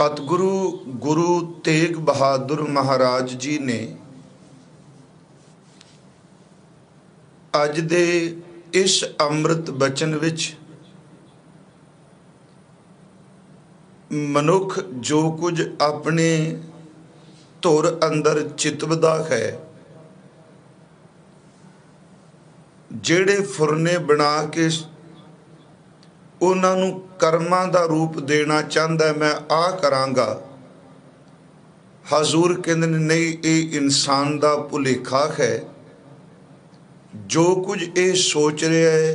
सतगुरु गुरु तेग बहादुर महाराज जी ने अज दे इस अमृत बचन विच मनुख जो कुछ अपने धुर अंदर चितवदा है, जेड़े फुरने बना के उन्हां नूं कर्मां दा रूप देना चाहता है, मैं आ करांगा। हजूर कहंदे ने नहीं, ये इंसान दा भुलेखा है। जो कुछ ये सोच रहा है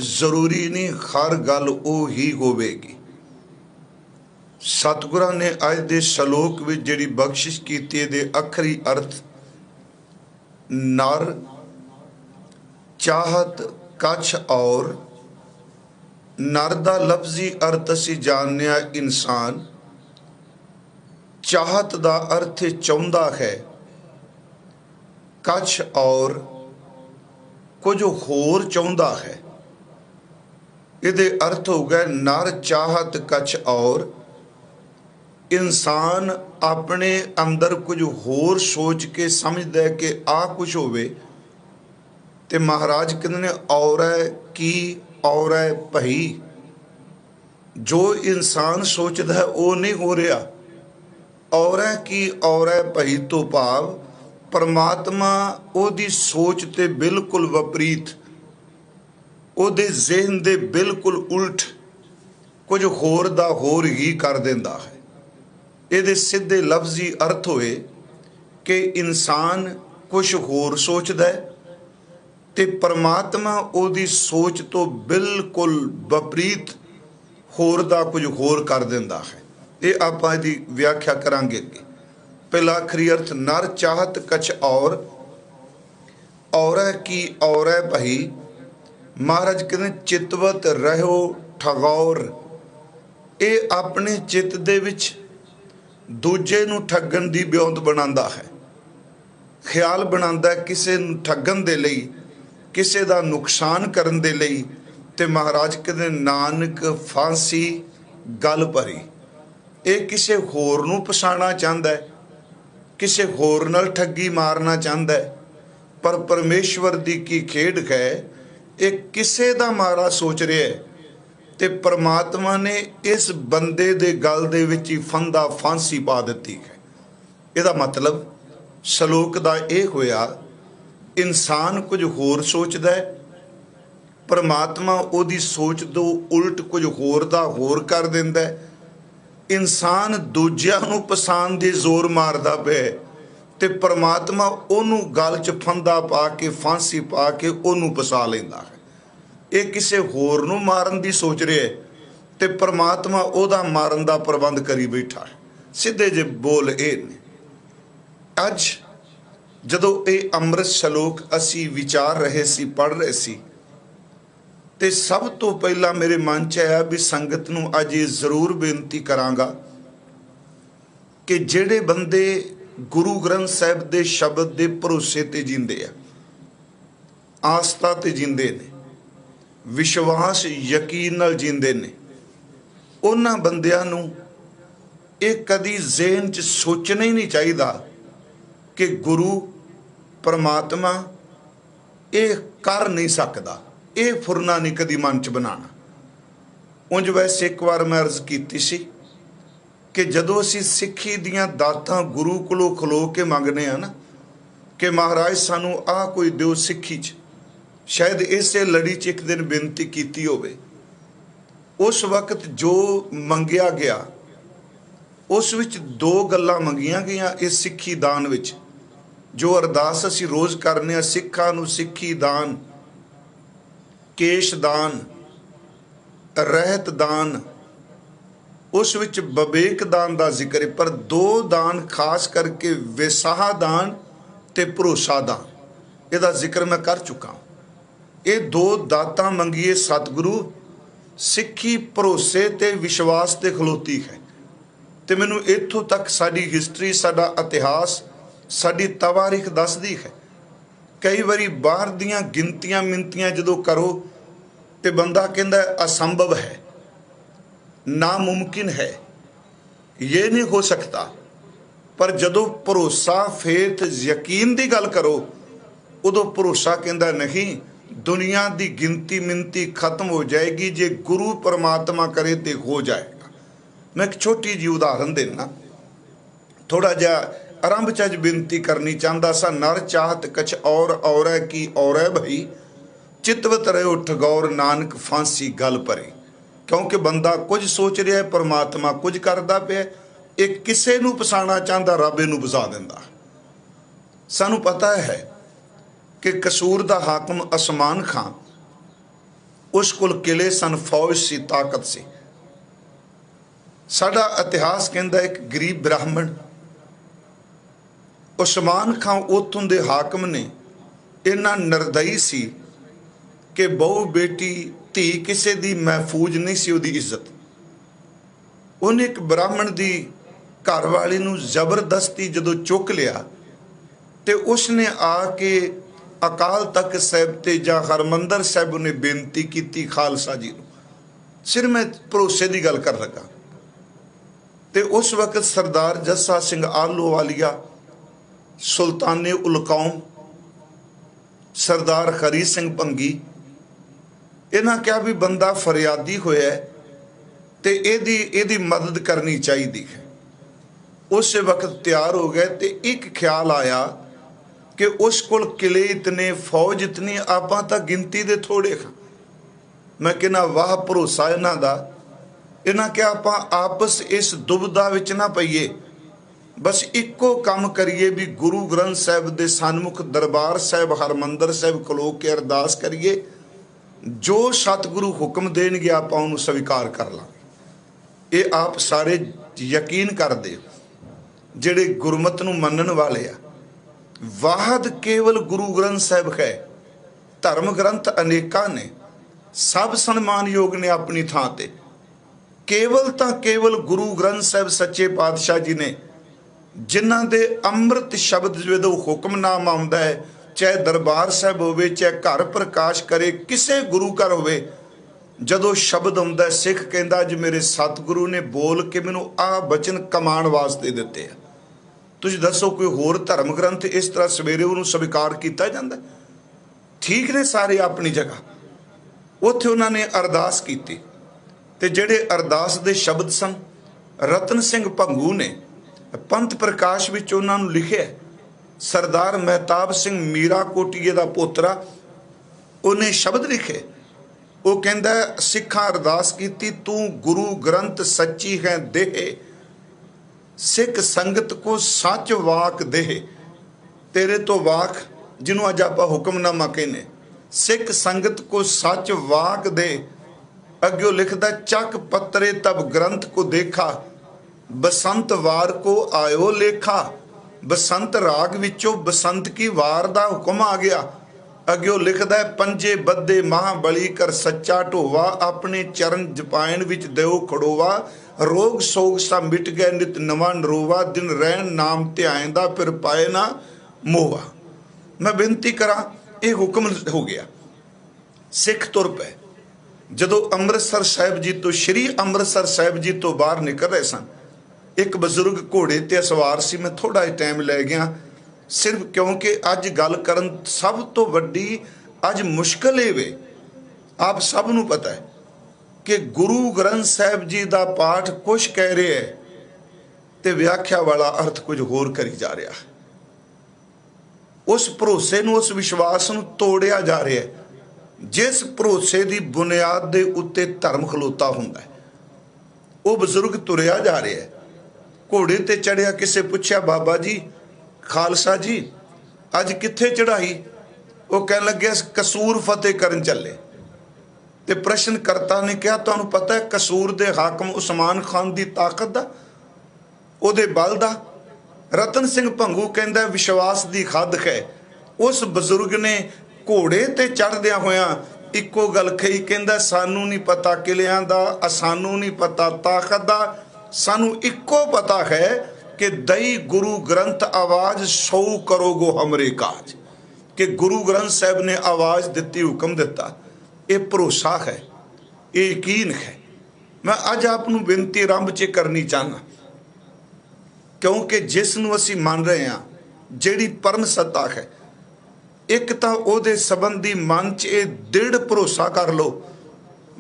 जरूरी नहीं हर गल वो ही होवेगी। सतगुरां ने अज दे सलोक विच जिहड़ी बख्शिश कीती दे अखरी अर्थ नर चाहत कछ और नर दा लफ्जी अर्थ असी जानने इंसान, चाहत दा अर्थ चाहुंदा है, कछ और कुछ होर चाहुंदा है। इहदे अर्थ हो गए नर चाहत कछ और। इंसान अपने अंदर कुछ होर सोच के समझदा है कि आ कुछ होवे, ते महाराज कहंदे ने और है की और है भई। जो इंसान सोचता है वो नहीं हो रहा। और है की और है भई तो भाव परमात्मा ओदी सोच ते बिल्कुल विपरीत, ओदे ज़हन दे बिल्कुल उल्ट कुछ होर दा होर ही कर देंदा है। इहदे सीधे लफ्जी अर्थ होए कि इंसान कुछ होर सोचदा है ते परमात्मा ओदी सोच तो बिल्कुल विपरीत होर दा कुछ होर कर देंदा है। ये आपां इहदी व्याख्या करांगे अगे। पहला आखरी अर्थ नर चाहत कछ और है की और है भई। महाराज कहते चितवत रहो ठगौर। ये अपने चित दे विच दूजे नूं ठगण दी ब्योंत बनांदा है, ख्याल बनांदा है किसे नूं ठगण दे लई, किसे दा नुकसान करन दे लई। ते महाराज कहते नानक फांसी गल भरी। ये किसे होर नूं फसाना चाहता है, किसे होर नाल ठगी मारना चाहता है, पर परमेश्वर दी की खेड है। ये किसे दा मारा सोच रहा है ते परमात्मा ने इस बंदे दे गल दे विच ही फंदा फांसी पा दित्ती है। इहदा मतलब सलोक दा ये होया इंसान कुछ होर सोचदा है, परमात्मा ओदी सोच तो उल्ट कुछ होर दा होर कर दिंदा है। इंसान दूजिਆਂ ਨੂੰ ਪਸੰਦ ਦੇ ਜ਼ੋਰ मारदा पे ते परमात्मा ओनू गल च फंदा पा के फांसी पा के ओनू फसा लैंदा है। ये किसे होर नू मारन दी सोच रहा है ते परमात्मा ओदा मारन दा प्रबंध करी बैठा है। सीधे जे बोल ये ने। अज जदों ये अमृत सलोक असी विचार रहे सी, पढ़ रहे सी, ते सब तो पहला मेरे मन च आया भी संगत नूं अज ये जरूर बेनती करांगा कि जेड़े बंदे गुरु ग्रंथ साहिब दे शब्द दे भरोसे ते जींदे आ, आस्था ते जींदे ने, विश्वास यकीन नाल जींदे ने, उन्हां बंदियां नूं ये कदी ज़हन च सोचना ही नहीं चाहिदा कि गुरु परमात्मा ये कर नहीं सकदा। ये फुरना नहीं कदी मन च बनाना। उंज वैसे एक बार मैं अर्ज कीती सी कि जदों असीं सिੱਖੀ ਦੀਆਂ ਦਾਤਾਂ गुरु कोलों खलो के मंगने आ ना कि महाराज सानू आ कोई दिओ सिੱਖੀ च, शायद इसे लड़ी च एक दिन बेनती कीती होवे। उस वक्त जो मंगिया गया उस विच दो गल्लां मंगियां गईयां इस सिੱਖੀ दान विच। जो अरदास असीं रोज़ करने आ सिੱਖਾਂ नूं सिੱਖੀ दान, केश दान, रहत दान, उस विच बबेक दान का जिक्र है। पर दो दान खास करके विसाह दान ते भरोसा दान, इहदा जिक्र मैं कर चुका। ये दो दातां मंगीए सतगुरु, सिੱਖੀ भरोसे ते विश्वास ते खलोती है। ते मैनूं इत्थों तक साडी हिस्टरी, साडा इतिहास, साडी तवारीख दसदी है। कई बारी बाहर दियां गिनतियां मिनतियां जदों करो तो बंदा कहता असंभव है, नामुमकिन है, ये नहीं हो सकता। पर जदों भरोसा फेथ यकीन की गल करो उदों भरोसा कहता नहीं, दुनिया की गिनती मिनती खत्म हो जाएगी, जे गुरु परमात्मा करे तो हो जाएगा। मैं एक छोटी जी उदाहरण देना, थोड़ा जा आरंभ च बेनती करनी चाहता सा। नर चाहत कछ और है कि और है भाई, चितवत रहे उठ गौर नानक फांसी गल परे। क्योंकि बंदा कुछ सोच रहा है, परमात्मा कुछ करता पे। एक किसे नूं फसाना चाहता, रब इनू फसा दिंदा। सानू पता है कि कसूर दा हाकम असमान खां, उस कोल किले सन, फौज सी, ताकत सी। साडा इतिहास कहता एक गरीब ब्राह्मण उस्मान खां उतों दे हाकम ने इन्ना निर्दयी सी कि बहु बेटी धी किसी दी महफूज नहीं सी उहदी इज्जत। उन्हें एक ब्राह्मण दी घरवाली नूं जबरदस्ती जदों चुक लिया तो उसने आके अकाल तख्त साहिब ते जां हरमंदर साहिब ने बेनती की खालसा जी नूं। सिर मैं भरोसे की गल कर लगा तो उस वक्त सरदार जस्सा सिंह आलोवालिया, सुल्ताने उल कौम, सरदार हरी सिंह भंगी, इन्हां क्या भी बंदा फरियादी होया तो एदी मदद करनी चाहिए है। उस वक्त तैयार हो गए तो एक ख्याल आया कि उस कोल किले इतने, फौज इतनी, आपां तां गिनती दे थोड़े खां। मैं कहना वाह भरोसा इन्हां दा। इन्हां क्या आपां आपस इस दुविधा विच ना पईए, बस इक्को काम करिए भी गुरु ग्रंथ साहिब दे सन्मुख दरबार साहिब हरमंदर साहिब खलो के अरदास करिए, जो सतगुरु हुक्म देणगे आपां उहनूं स्वीकार कर लांगे। ये आप सारे यकीन करदे जिहड़े गुरमत नूं मनण वाले आ। वाहद केवल गुरु ग्रंथ साहिब है, धर्म ग्रंथ अनेका ने, सब सन्मान योग ने अपनी थां ते। केवल तां केवल गुरु ग्रंथ साहिब सच्चे पातशाह जी ने, जिन्हां दे अमृत शब्द जो हुक्मनामा आउंदा है, चाहे दरबार साहिब होवे, चाहे घर प्रकाश करे, किसे गुरु घर होवे, जदों शब्द आउंदा है, सिख कहंदा अज मेरे सतगुरु ने बोल के मैनूं आ बचन कमाण वास्ते दिते आ। तुसीं दसो कोई होर धर्म ग्रंथ इस तरह सवेरे उहनूं स्वीकार किया जाता? ठीक ने सारे अपनी जगह। उत्थे उन्हां ने अरदास की ते जिहड़े अरदास दे शब्द सन, रतन सिंह भंगू ने पंथ प्रकाश विच उन्हां नूं लिखिआ। सरदार महताब सिंह मीरा कोटीए दा पोतरा, उन्हें शब्द लिखे। वो कहंदा सिखां अरदास कीती, तू गुरु ग्रंथ सच्ची है देह, सिख संगत को सच वाक देह। तेरे तो वाक जिन्हों अज आप हुक्मनामा कहने, सिख संगत को सच वाक दे। अग्यो लिखदा चक पत्रे तब ग्रंथ को देखा, बसंत वार को आयो लेखा। बसंत राग विचों बसंत की वार दा हुक्म आ गया। अग्यो लिखदा पंजे बद्दे महाबली कर सच्चा ढोवा, अपने चरण जपायन विच देओ खड़ोवा। रोग सोग सा मिट गए नित नवा नरोवा, दिन रहन नाम ध्याएंदा फिर पाए ना मोहा। मैं बेनती करा, ये हुक्म हो गया, सिख तुर पे। जदों अमृतसर साहिब जी तो, श्री अमृतसर साहिब जी तो बाहर निकल रहे सन, एक बजुर्ग घोड़े ते सवार सी। मैं थोड़ा ही टाइम लै गया, सिर्फ क्योंकि अज गल करन सब तो वड्डी अज मुश्किल ये वे। आप सब नूं पता है कि गुरु ग्रंथ साहिब जी का पाठ कुछ कह रहे है तो व्याख्या वाला अर्थ कुछ होर करी जा रहा है। उस भरोसे नूं, उस विश्वास नूं तोड़िया जा रहा है जिस भरोसे की बुनियाद के उत्ते धर्म खलोता हुंदा है। वो बजुर्ग तुरिया जा रहा है, घोड़े ते चढ़िया। किसे पूछया बाबा जी, खालसा जी अज कित्थे चढ़ाई? वो कह लगे कसूर फतेह करन चले। ते प्रश्नकर्ता ने कहा, तुहानूं पता है कसूर दे हाकम उस्मान खान की ताकत दा, उहदे बल दा? रतन सिंह भंगू कहंदा विश्वास की खद है। उस बजुर्ग ने घोड़े ते चढ़द्या होया इक्को गल कही, कहंदा सानू नहीं पता किलियां दा, सानू नहीं पता ताकत दा, सानू इक्को पता है कि दई गुरु ग्रंथ आवाज सौ करोगो हमरे काज। कि गुरु ग्रंथ साहिब ने आवाज दिती, हुक्म दिता। ये भरोसा है, ये यकीन है। मैं अज आपनूं बेनती आरंभ च करनी चाहना, क्योंकि जिस नूं असीं मन रहे हैं, जिहड़ी परम सत्ता है, एक तां उहदे संबंधी मन च ये दृढ़ भरोसा कर लो,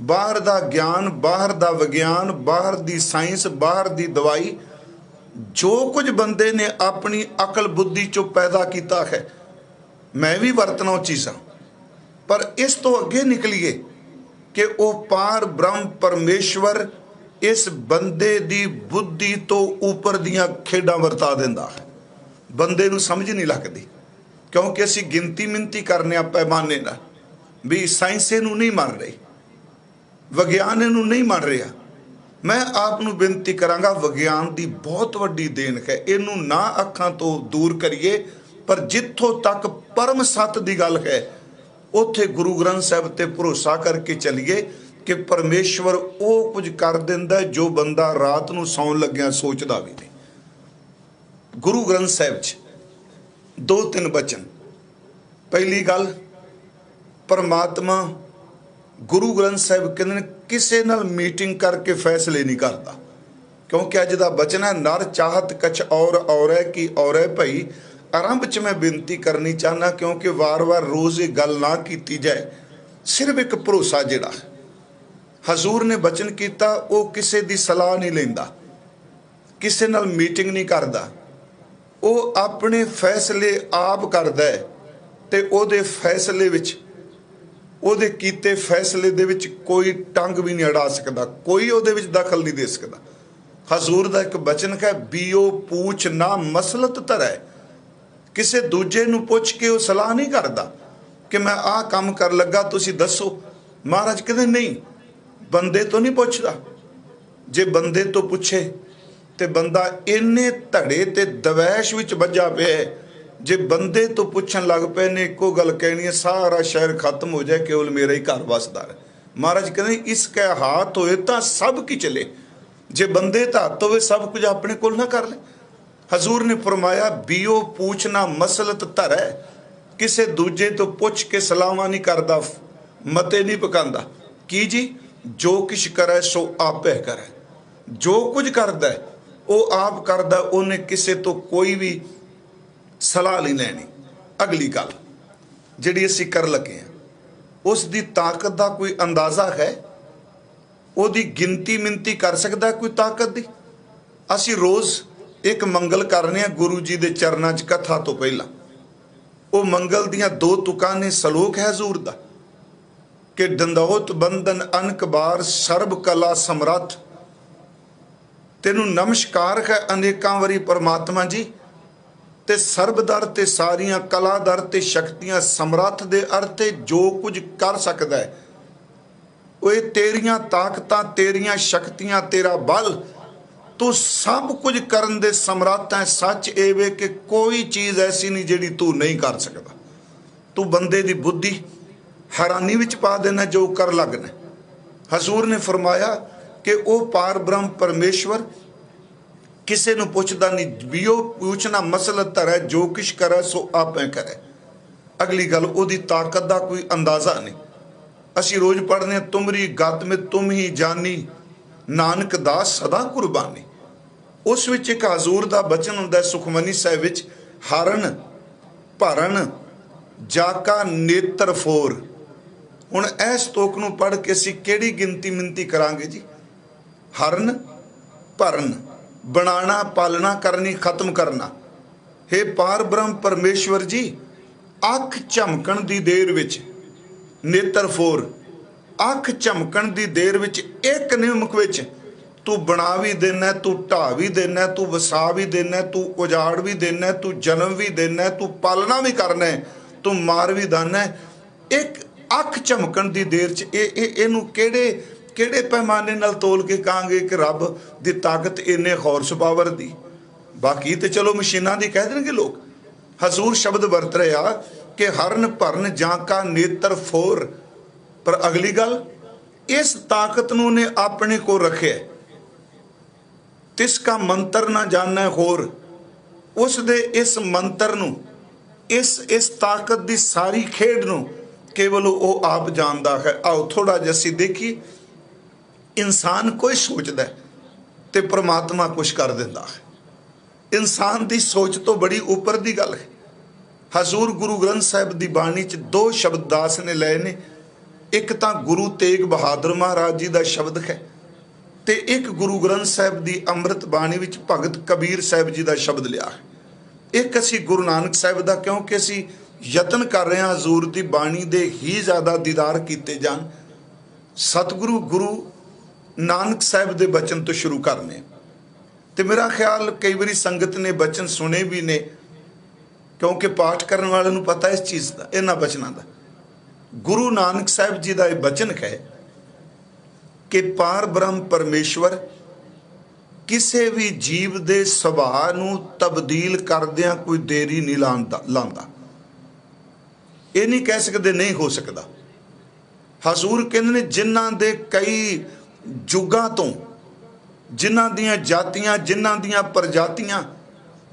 बाहर दा ज्ञान, बाहर दा विज्ञान, बाहर दी साइंस, बाहर दी दवाई, जो कुछ बंदे ने अपनी अकल बुद्धि चो पैदा किया है, मैं भी वरतना वो चीज़ां, पर इस तो अगे निकलीए कि वो पार ब्रह्म परमेश्वर इस बंदे दी बुद्धि तो ऊपर दियां खेडां वरता दिंदा है। बंदे नूं समझ नहीं लगती, क्योंकि असी गिनती मिनती करने पैमाने नाल भी साइंस नूं नहीं मान रही, विज्ञान नूं नहीं मान रहा। मैं आप नूं बेनती करांगा, विज्ञान की बहुत वड्डी देन है, इनू ना अखां तो दूर करिए, पर जिथों तक परम सत्य की गल है उत्थे गुरु ग्रंथ साहिब ते भरोसा करके चलिए कि परमेश्वर वो कुछ कर दिंदा जो बंदा रात नूं सौण लग्या सोचदा भी नहीं। गुरु ग्रंथ साहिब च 2-3 बचन। पहली गल, परमात्मा गुरु ग्रंथ साहिब कहते किसी नाल मीटिंग करके फैसले नहीं करता, क्योंकि अज दा बचन है, नर चाहत कछ और है कि और है भाई। आरंभ च मैं बेनती करनी चाहना, क्योंकि वार वार रोज़ ये गल ना की जाए, सिर्फ एक भरोसा जिहड़ा हजूर ने बचन किया वो किसी की सलाह नहीं लेंदा, किसी नाल मीटिंग नहीं करता, वो अपने फैसले आप करदा है, ते ओदे फैसले विच, ओदे कीते फैसले दे विच कोई टंग भी नहीं अड़ा सकता, कोई ओदे विच दखल नहीं दे सकता। हजूर का एक बचन है, बीओ पूछ ना मसलत धरै, किसी दूजे नूं पुछ के वो सलाह नहीं करता कि मैं आ काम कर लगा तुसी दसो। महाराज कहते नहीं, बंदे तो नहीं पुछदा, जे बंदे तो पूछे तो बंदा इन्ने धड़े ते दवैश विच वज्जा पे है, जे बंदे तो पूछन लग पे ने एको गल कहनी है, सारा शहर खत्म हो जाए, केवल मेरा ही घर वसदा है। महाराज कहते इसके हाथ होए तो सब की चले, जे बंदे तो हाथ होवे सब कुछ अपने कोल ना कर ले। हजूर ने फरमाया, बीओ पूछना मसलत धरै, किसे दूजे तो पुछ के सलावा नहीं करता, मते नहीं पकांदा। की जी, जो किश करे सो आपे करे, जो कुछ करदा है वो आप करदा, उन्हें किसे तो कोई भी सलाह नहीं लैनी। अगली गल जिहड़ी असीं कर लगे हैं, उस दी ताकत का कोई अंदाज़ा है? ओदी गिनती मिनती कर सकदा कोई ताकत दी? असीं रोज़ एक मंगल करने गुरु जी के चरणों च कथा तो पहला, वो मंगल दियां 2 तुकां ने, सलोक है हजूर दा कि दंदौत बंधन अनक बार सर्ब कला समरथ, तेनू नमस्कार है अनेकां वारी परमात्मा जी, ते सर्बदर ते सारियां कलादर ते शक्तियां, समरथ दे अर्थ जो कुछ कर सकदा है, वो तेरियां ताकतां, तेरियां शक्तियां, तेरा बल, तू सब कुछ करन दे समर्थ है। सच एवे कि कोई चीज़ ऐसी नहीं जिहड़ी तू नहीं कर सकता। तू बंदे दी बुद्धि हैरानी विच पा देना जो कर लगना। हजूर ने फरमाया कि वो पार ब्रह्म परमेश्वर किसी नूं पुछदा नहीं, बीओ पूछना मसलत धरै, जो किश करे सो आपे करे। अगली गल, ओदी ताकत का कोई अंदाज़ा नहीं। असीं रोज़ पढ़ने, तुमरी गत में तुम ही जानी, नानक दास सदा कुर्बानी। उस विच एक हजूर का बचन हुंदा सुखमनी साहिब विच, हरण भरण जाका नेत्र फोर। हुण इस स्तोक नूं पढ़ के असीं किहड़ी गिनती मिनती करांगे जी? हरण भरण, बनाना पालना करनी, खत्म करना। हे पार ब्रह्म परमेश्वर जी, अख झमकण दी देर विच नेत्र फोर, अख झमकण दी देर विच एक निमक विच तू बना भी देना, तू ढा भी देना, तू वसा भी देना, तू उजाड़ भी देना, तू जन्म भी देना, तू पालना भी करना है, तू मार भी देना है। एक अख झमकण दी देर च इहनूं किहड़े पैमाने नाल तोल के कहांगे कि रब दी ताकत इन्ने हॉर्स पावर दी? बाकी तो चलो मशीनां दी कह देंगे लोग। हजूर शब्द वरत रहा कि हरन भरन जाका नेत्र फोर। पर अगली गल, इस ताकत नूं ने अपने को रखे, तिसका मंत्र ना जाना होर। उस दे इस मंत्र नूं, इस ताकत दी सारी खेड नूं केवल वो आप जानता है। आओ थोड़ा जिहा असीं देखिए, इंसान कोई सोचता है ते परमात्मा कुछ कर दिंदा है। इंसान की सोच तो बड़ी उपर की गल है। हजूर गुरु ग्रंथ साहिब की बाणी च दो शब्द दास ने लए ने, एक तो गुरु तेग बहादुर महाराज जी का शब्द है, तो एक गुरु ग्रंथ साहिब की अंमृत बाणी विच भगत कबीर साहिब जी का शब्द लिया है। एक असी गुरु नानक साहिब का, क्योंकि असी यतन कर रहे हैं हजूर की बाणी दे ही ज़्यादा दीदार किए जान। सतगुरु गुरु नानक साहिब के बचन तो शुरू करने, तो मेरा ख्याल कई बारी संगत ने बचन सुने भी ने, क्योंकि पाठ करने वाले को पता इस चीज़ का, इन्होंने बचनों का। गुरु नानक साहिब जी का यह बचन है कि पार ब्रह्म परमेश्वर किसी भी जीव के सुभाव को तब्दील करदियां कोई देरी नहीं लांदा। ये नहीं कह सकते नहीं हो सकता। हजूर कहते ने जिन्हां दे कई जुगां तो, जिन्हां दियां जातियां, जिन्हां दियां प्रजातियां,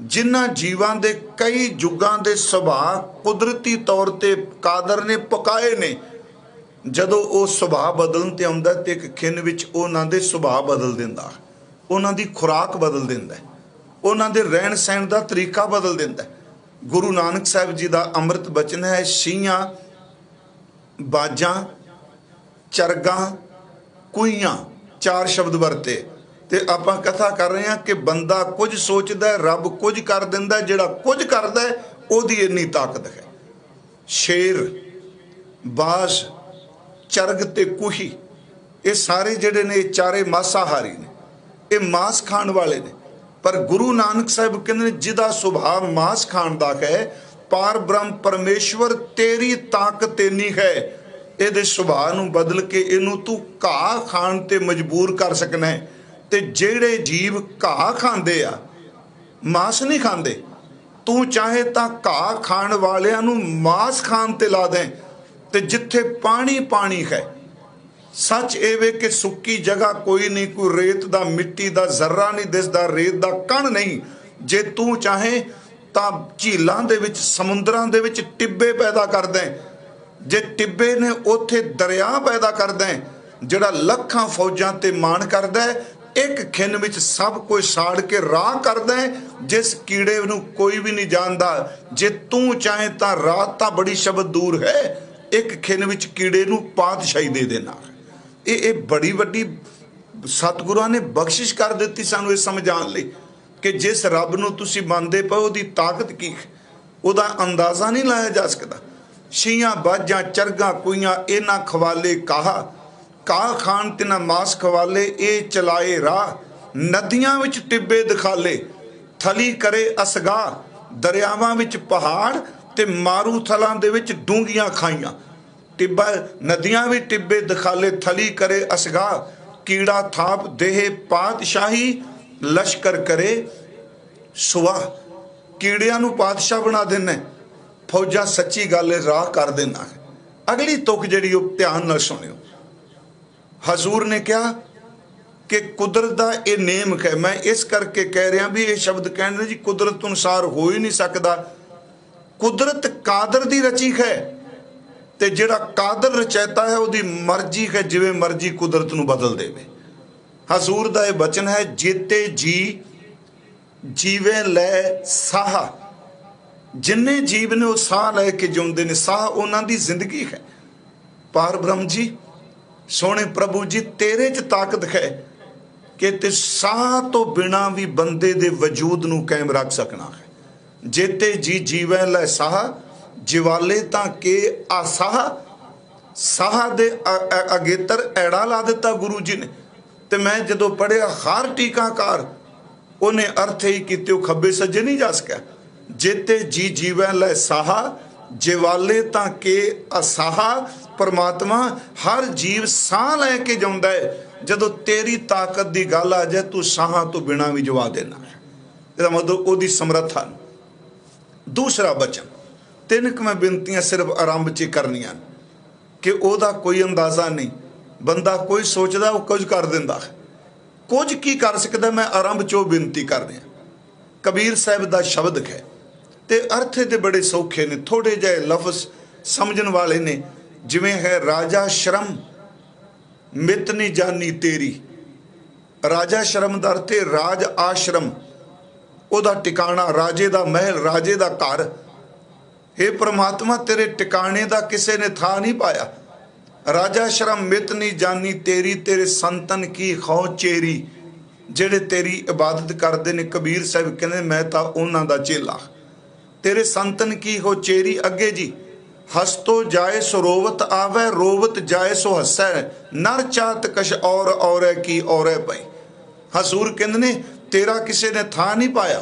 जिन्हां जीवां दे कई जुगां दे सुभाव कुदरती तौर पर कादर ने पकाए ने, जदों वो सुभाव बदलन ते आउंदा ते एक खिन विच उन्हां दे सुभाव बदल दिंदा, उन्हां दी खुराक बदल दिंदा, उन्हां दे रहन सहन दा तरीका बदल दिंदा। गुरु नानक साहिब जी का अमृत बचन है, छीयां बाजां चरगां कुइयां, चार शब्द वरते। तो आपां कथा कर रहे हैं कि बंदा कुछ सोचता है, रब कुछ कर दिंदा, जिहड़ा कुछ करदा है उहदी इन्नी ताकत है। शेर, बाज, चरग ते कुही, ये सारे जिहड़े ने चारे मांसाहारी ने, ये मांस खाण वाले ने। पर गुरु नानक साहिब कहते हैं जिहदा सुभाव मांस खाण दा है, पार ब्रह्म परमेश्वर तेरी ताकत इन्नी है, ये सुभाव नूं बदल के इनू तू घाह खाण ते मजबूर कर सकना है। ते जेड़े जीव घाह खांदे आ, मांस नहीं खांदे, तू चाहे तो घाह खाण वालियां नूं मांस खाण ते ला दें। ते जिथे पानी पानी है, सच एवे कि सुक्की जगह कोई नहीं, कोई रेत दा मिट्टी दा जर्रा नहीं दिसदा, रेत दा कण नहीं। जे तू चाहे तो झीलों दे विच, समुद्रां दे विच टिब्बे पैदा कर दें। जे टिब्बे ने उत्थे दरिया पैदा कर दें, जिहड़ा लखां फौजां ते मान करदा है, एक खिन विच सब कुछ साड़ के राह कर दें, जिस कीड़े नूं कोई भी नहीं जानदा। जे तू चाहे तो रात तो बड़ी शब्द दूर है, एक खिन विच कीड़े नूं पातशाही दे देना। ये बड़ी वड्डी सतगुरां ने बख्शिश कर दी सानूं ये समझाउण लई कि जिस रब नूं तुसीं मनदे पए उहदी ताकत की है, उहदा अंदाज़ा नहीं लाया जा सकता। छीयां बाजां चरगां कुइयां, इन्हां खवाले काह खान तिना मांस खवाले, ये चलाए राह, नदियां विच टिब्बे दिखाले, थली करे असगा, दरियावां विच पहाड़ ते मारू थलां दे विच डूंगियां खाइयां। टिब्बा नदियां भी टिब्बे दिखाले, थली करे असगा, कीड़ा थाप देहे पातशाही, लश्कर करे सुआ। कीड़ियां नूं पातशाह बना देना, फौजा सच्ची गल राह कर देना है। अगली तुक जिहड़ी ध्यान नाल सुनियो। हजूर ने कहा कि कुदरत का यह नेम है। मैं इस करके कह रहा भी ये शब्द कहने जी कुदरत अनुसार हो ही नहीं सकता। कुदरत कादर की रची है, तो जिहड़ा कादर रचैता है उसकी मर्जी है, जिवें मर्जी कुदरत नूं बदल देवे। हजूर का यह बचन है, जेते जी जीवे लै साह, जिन्ने जीव ने वो साह लैके जिउंदे ने, साह उन्हां दी जिंदगी है। पार ब्रह्म जी, सोने प्रभु जी, तेरे च ताकत है कि ते साह तो बिना भी बंदे दे वजूद नूं कायम रख सकना है। जेते जी जीवै लै साह, जिवाले तां के आसाह। साह दे अगेतर ऐड़ा ला दिता गुरु जी ने। तो मैं जदों पढ़िया हर टीकाकार उन्हें अर्थ ही कि खब्बे सज्जे नहीं जा सका। जेते जी जीवै लै साह, जिवाले तां के असाह। परमात्मा हर जीव साह लैके जाता है। जदों तेरी ताकत की गल आ जाए, तू साह तो बिना भी जवा देना है। इसका मतलब उसकी समर्था। दूसरा बचन, तीन क मैं बिनतियां सिर्फ आरंभ च करनियां कि ओदा कोई अंदाज़ा नहीं। बंदा कोई सोचता वो कुछ कर दिंदा है, कुछ की कर सकता। मैं आरंभ चो बिनती कर रहा। कबीर साहब का शब्द है, तो अर्थ दे बड़े सौखे ने, थोड़े जे लफ्ज़ समझण वाले ने। जिमें है राजा शर्म मित नहीं जानी तेरी। राजा शर्म का अर्थ है राज आश्रम। ਉਹਦਾ ਟਿਕਾਣਾ, ਰਾਜੇ ਦਾ ਮਹਿਲ, ਰਾਜੇ ਦਾ ਘਰ। हे परमात्मा तेरे टिकाने का किसी ने था नहीं पाया। राजा शर्म मित नहीं जानी तेरी, तेरे संतन की खौ चेरी। जेड़े तेरी इबादत करते ने, कबीर साहब कहते मैं तो उन्हां दा चेला। तेरे संतन की हो चेरी। अगे जी, हस तो जाए सो रोवत आवे, रोवत जाए सो हसै। नर चात कश और की और पई। हसूर कहते ने तेरा किसी ने था नहीं पाया।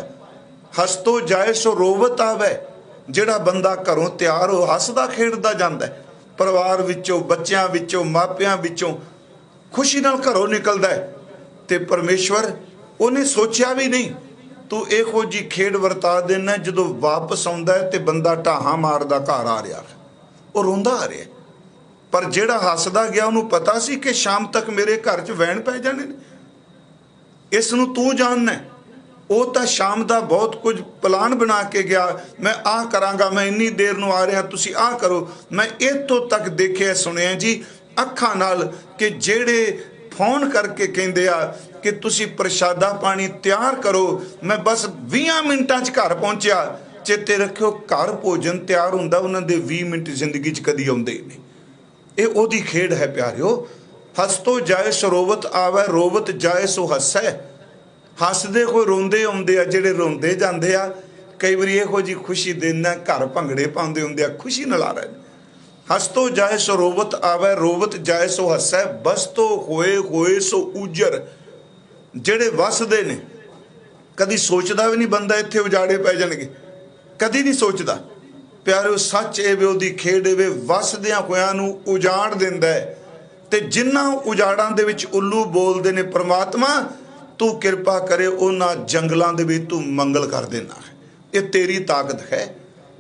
हस तो जाए सो रोवत आवे, ਜਿਹੜਾ ਬੰਦਾ ਘਰੋਂ ਤਿਆਰ ਹੋ ਹੱਸਦਾ ਖੇਡਦਾ ਜਾਂਦਾ, ਪਰਿਵਾਰ ਵਿੱਚੋਂ, ਬੱਚਿਆਂ ਵਿੱਚੋਂ, ਮਾਪਿਆਂ ਵਿੱਚੋਂ ਖੁਸ਼ੀ ਨਾਲ ਘਰੋਂ ਨਿਕਲਦਾ, ਤੇ ਪਰਮੇਸ਼ਵਰ ਉਹਨੇ ਸੋਚਿਆ ਵੀ ਨਹੀਂ ਤੂੰ ਇਹੋ ਜੀ ਖੇਡ ਵਰਤਾ ਦੇਣਾ। ਜਦੋਂ ਵਾਪਸ ਆਉਂਦਾ ਤੇ ਬੰਦਾ ਢਾਹਾਂ ਮਾਰਦਾ ਘਰ ਆ ਰਿਹਾ, ਉਹ ਰੋਂਦਾ ਆ ਰਿਹਾ। ਪਰ ਜਿਹੜਾ ਹੱਸਦਾ ਗਿਆ ਉਹਨੂੰ ਪਤਾ ਸੀ ਕਿ ਸ਼ਾਮ ਤੱਕ ਮੇਰੇ ਘਰ 'ਚ ਵੈਣ ਪੈ ਜਾਣੇ ਨੇ। ਇਸ ਨੂੰ ਤੂੰ ਜਾਣਨਾ। ਉਹ ਤਾਂ ਸ਼ਾਮ ਦਾ ਬਹੁਤ ਕੁਝ ਪਲਾਨ ਬਣਾ ਕੇ ਗਿਆ, ਮੈਂ ਆਹ ਕਰਾਂਗਾ, ਮੈਂ ਇੰਨੀ ਦੇਰ ਨੂੰ ਆ ਰਿਹਾ, ਤੁਸੀਂ ਆਹ ਕਰੋ। ਮੈਂ ਇੱਥੋਂ ਤੱਕ ਦੇਖਿਆ ਸੁਣਿਆ ਜੀ ਅੱਖਾਂ ਨਾਲ ਕਿ ਜਿਹੜੇ ਫੋਨ ਕਰਕੇ ਕਹਿੰਦੇ ਆ ਕਿ ਤੁਸੀਂ ਪ੍ਰਸ਼ਾਦਾ ਪਾਣੀ ਤਿਆਰ ਕਰੋ, ਮੈਂ ਬਸ 20 ਮਿੰਟਾਂ 'ਚ ਘਰ ਪਹੁੰਚਿਆ। ਚੇਤੇ ਰੱਖਿਓ, ਘਰ ਭੋਜਨ ਤਿਆਰ ਹੁੰਦਾ ਉਹਨਾਂ ਦੇ 20 ਮਿੰਟ ਜ਼ਿੰਦਗੀ 'ਚ ਕਦੀ ਆਉਂਦੇ ਨਹੀਂ। ਇਹ ਉਹਦੀ ਖੇਡ ਹੈ ਪਿਆਰਿਓ। ਹੱਸ ਤੋਂ ਜਾਏ ਸੋ ਰੋਵਤ ਆਵੇ, ਰੋਵਤ ਜਾਏ ਸੋ ਹੱਸੈ। ਹੱਸਦੇ ਕੋਈ ਰੋਂਦੇ ਆਉਂਦੇ ਆ, ਜਿਹੜੇ ਰੋਂਦੇ ਜਾਂਦੇ ਆ। ਕਈ ਵਾਰੀ ਇਹੋ ਜਿਹੀ ਖੁਸ਼ੀ ਦੇਣਾ ਘਰ ਭੰਗੜੇ ਪਾਉਂਦੇ ਹੁੰਦੇ ਆ, ਖੁਸ਼ੀ ਨਾਲ ਆ ਰਹੇ ਨੇ। ਹੱਸ ਤੋਂ ਜਾਏ ਸੋ ਰੋਵਤ ਆਵੇ, ਰੋਵਤ ਜਾਏ ਸੋ ਹੱਸੈ। ਬਸ ਤੋਂ ਹੋਏ ਸੋ ਉਜਰ। ਜਿਹੜੇ ਵਸਦੇ ਨੇ, ਕਦੀ ਸੋਚਦਾ ਵੀ ਨਹੀਂ ਬੰਦਾ ਇੱਥੇ ਉਜਾੜੇ ਪੈ ਜਾਣਗੇ, ਕਦੀ ਨਹੀਂ ਸੋਚਦਾ। ਪਿਆਰਿਓ ਸੱਚ ਇਹ ਵੇ ਉਹਦੀ ਖੇਡ ਵੇ, ਵਸਦਿਆਂ ਹੋਇਆਂ ਨੂੰ ਉਜਾੜ ਦਿੰਦਾ ਹੈ। ਤੇ ਜਿਨ੍ਹਾਂ ਉਜਾੜਾਂ ਦੇ ਵਿੱਚ ਉੱਲੂ ਬੋਲਦੇ ਨੇ, ਪ੍ਰਮਾਤਮਾ ਤੂੰ ਕਿਰਪਾ ਕਰੇ ਉਹਨਾਂ ਜੰਗਲਾਂ ਦੇ ਵਿੱਚ ਤੂੰ ਮੰਗਲ ਕਰ ਦੇਣਾ। ਇਹ ਤੇਰੀ ਤਾਕਤ ਹੈ,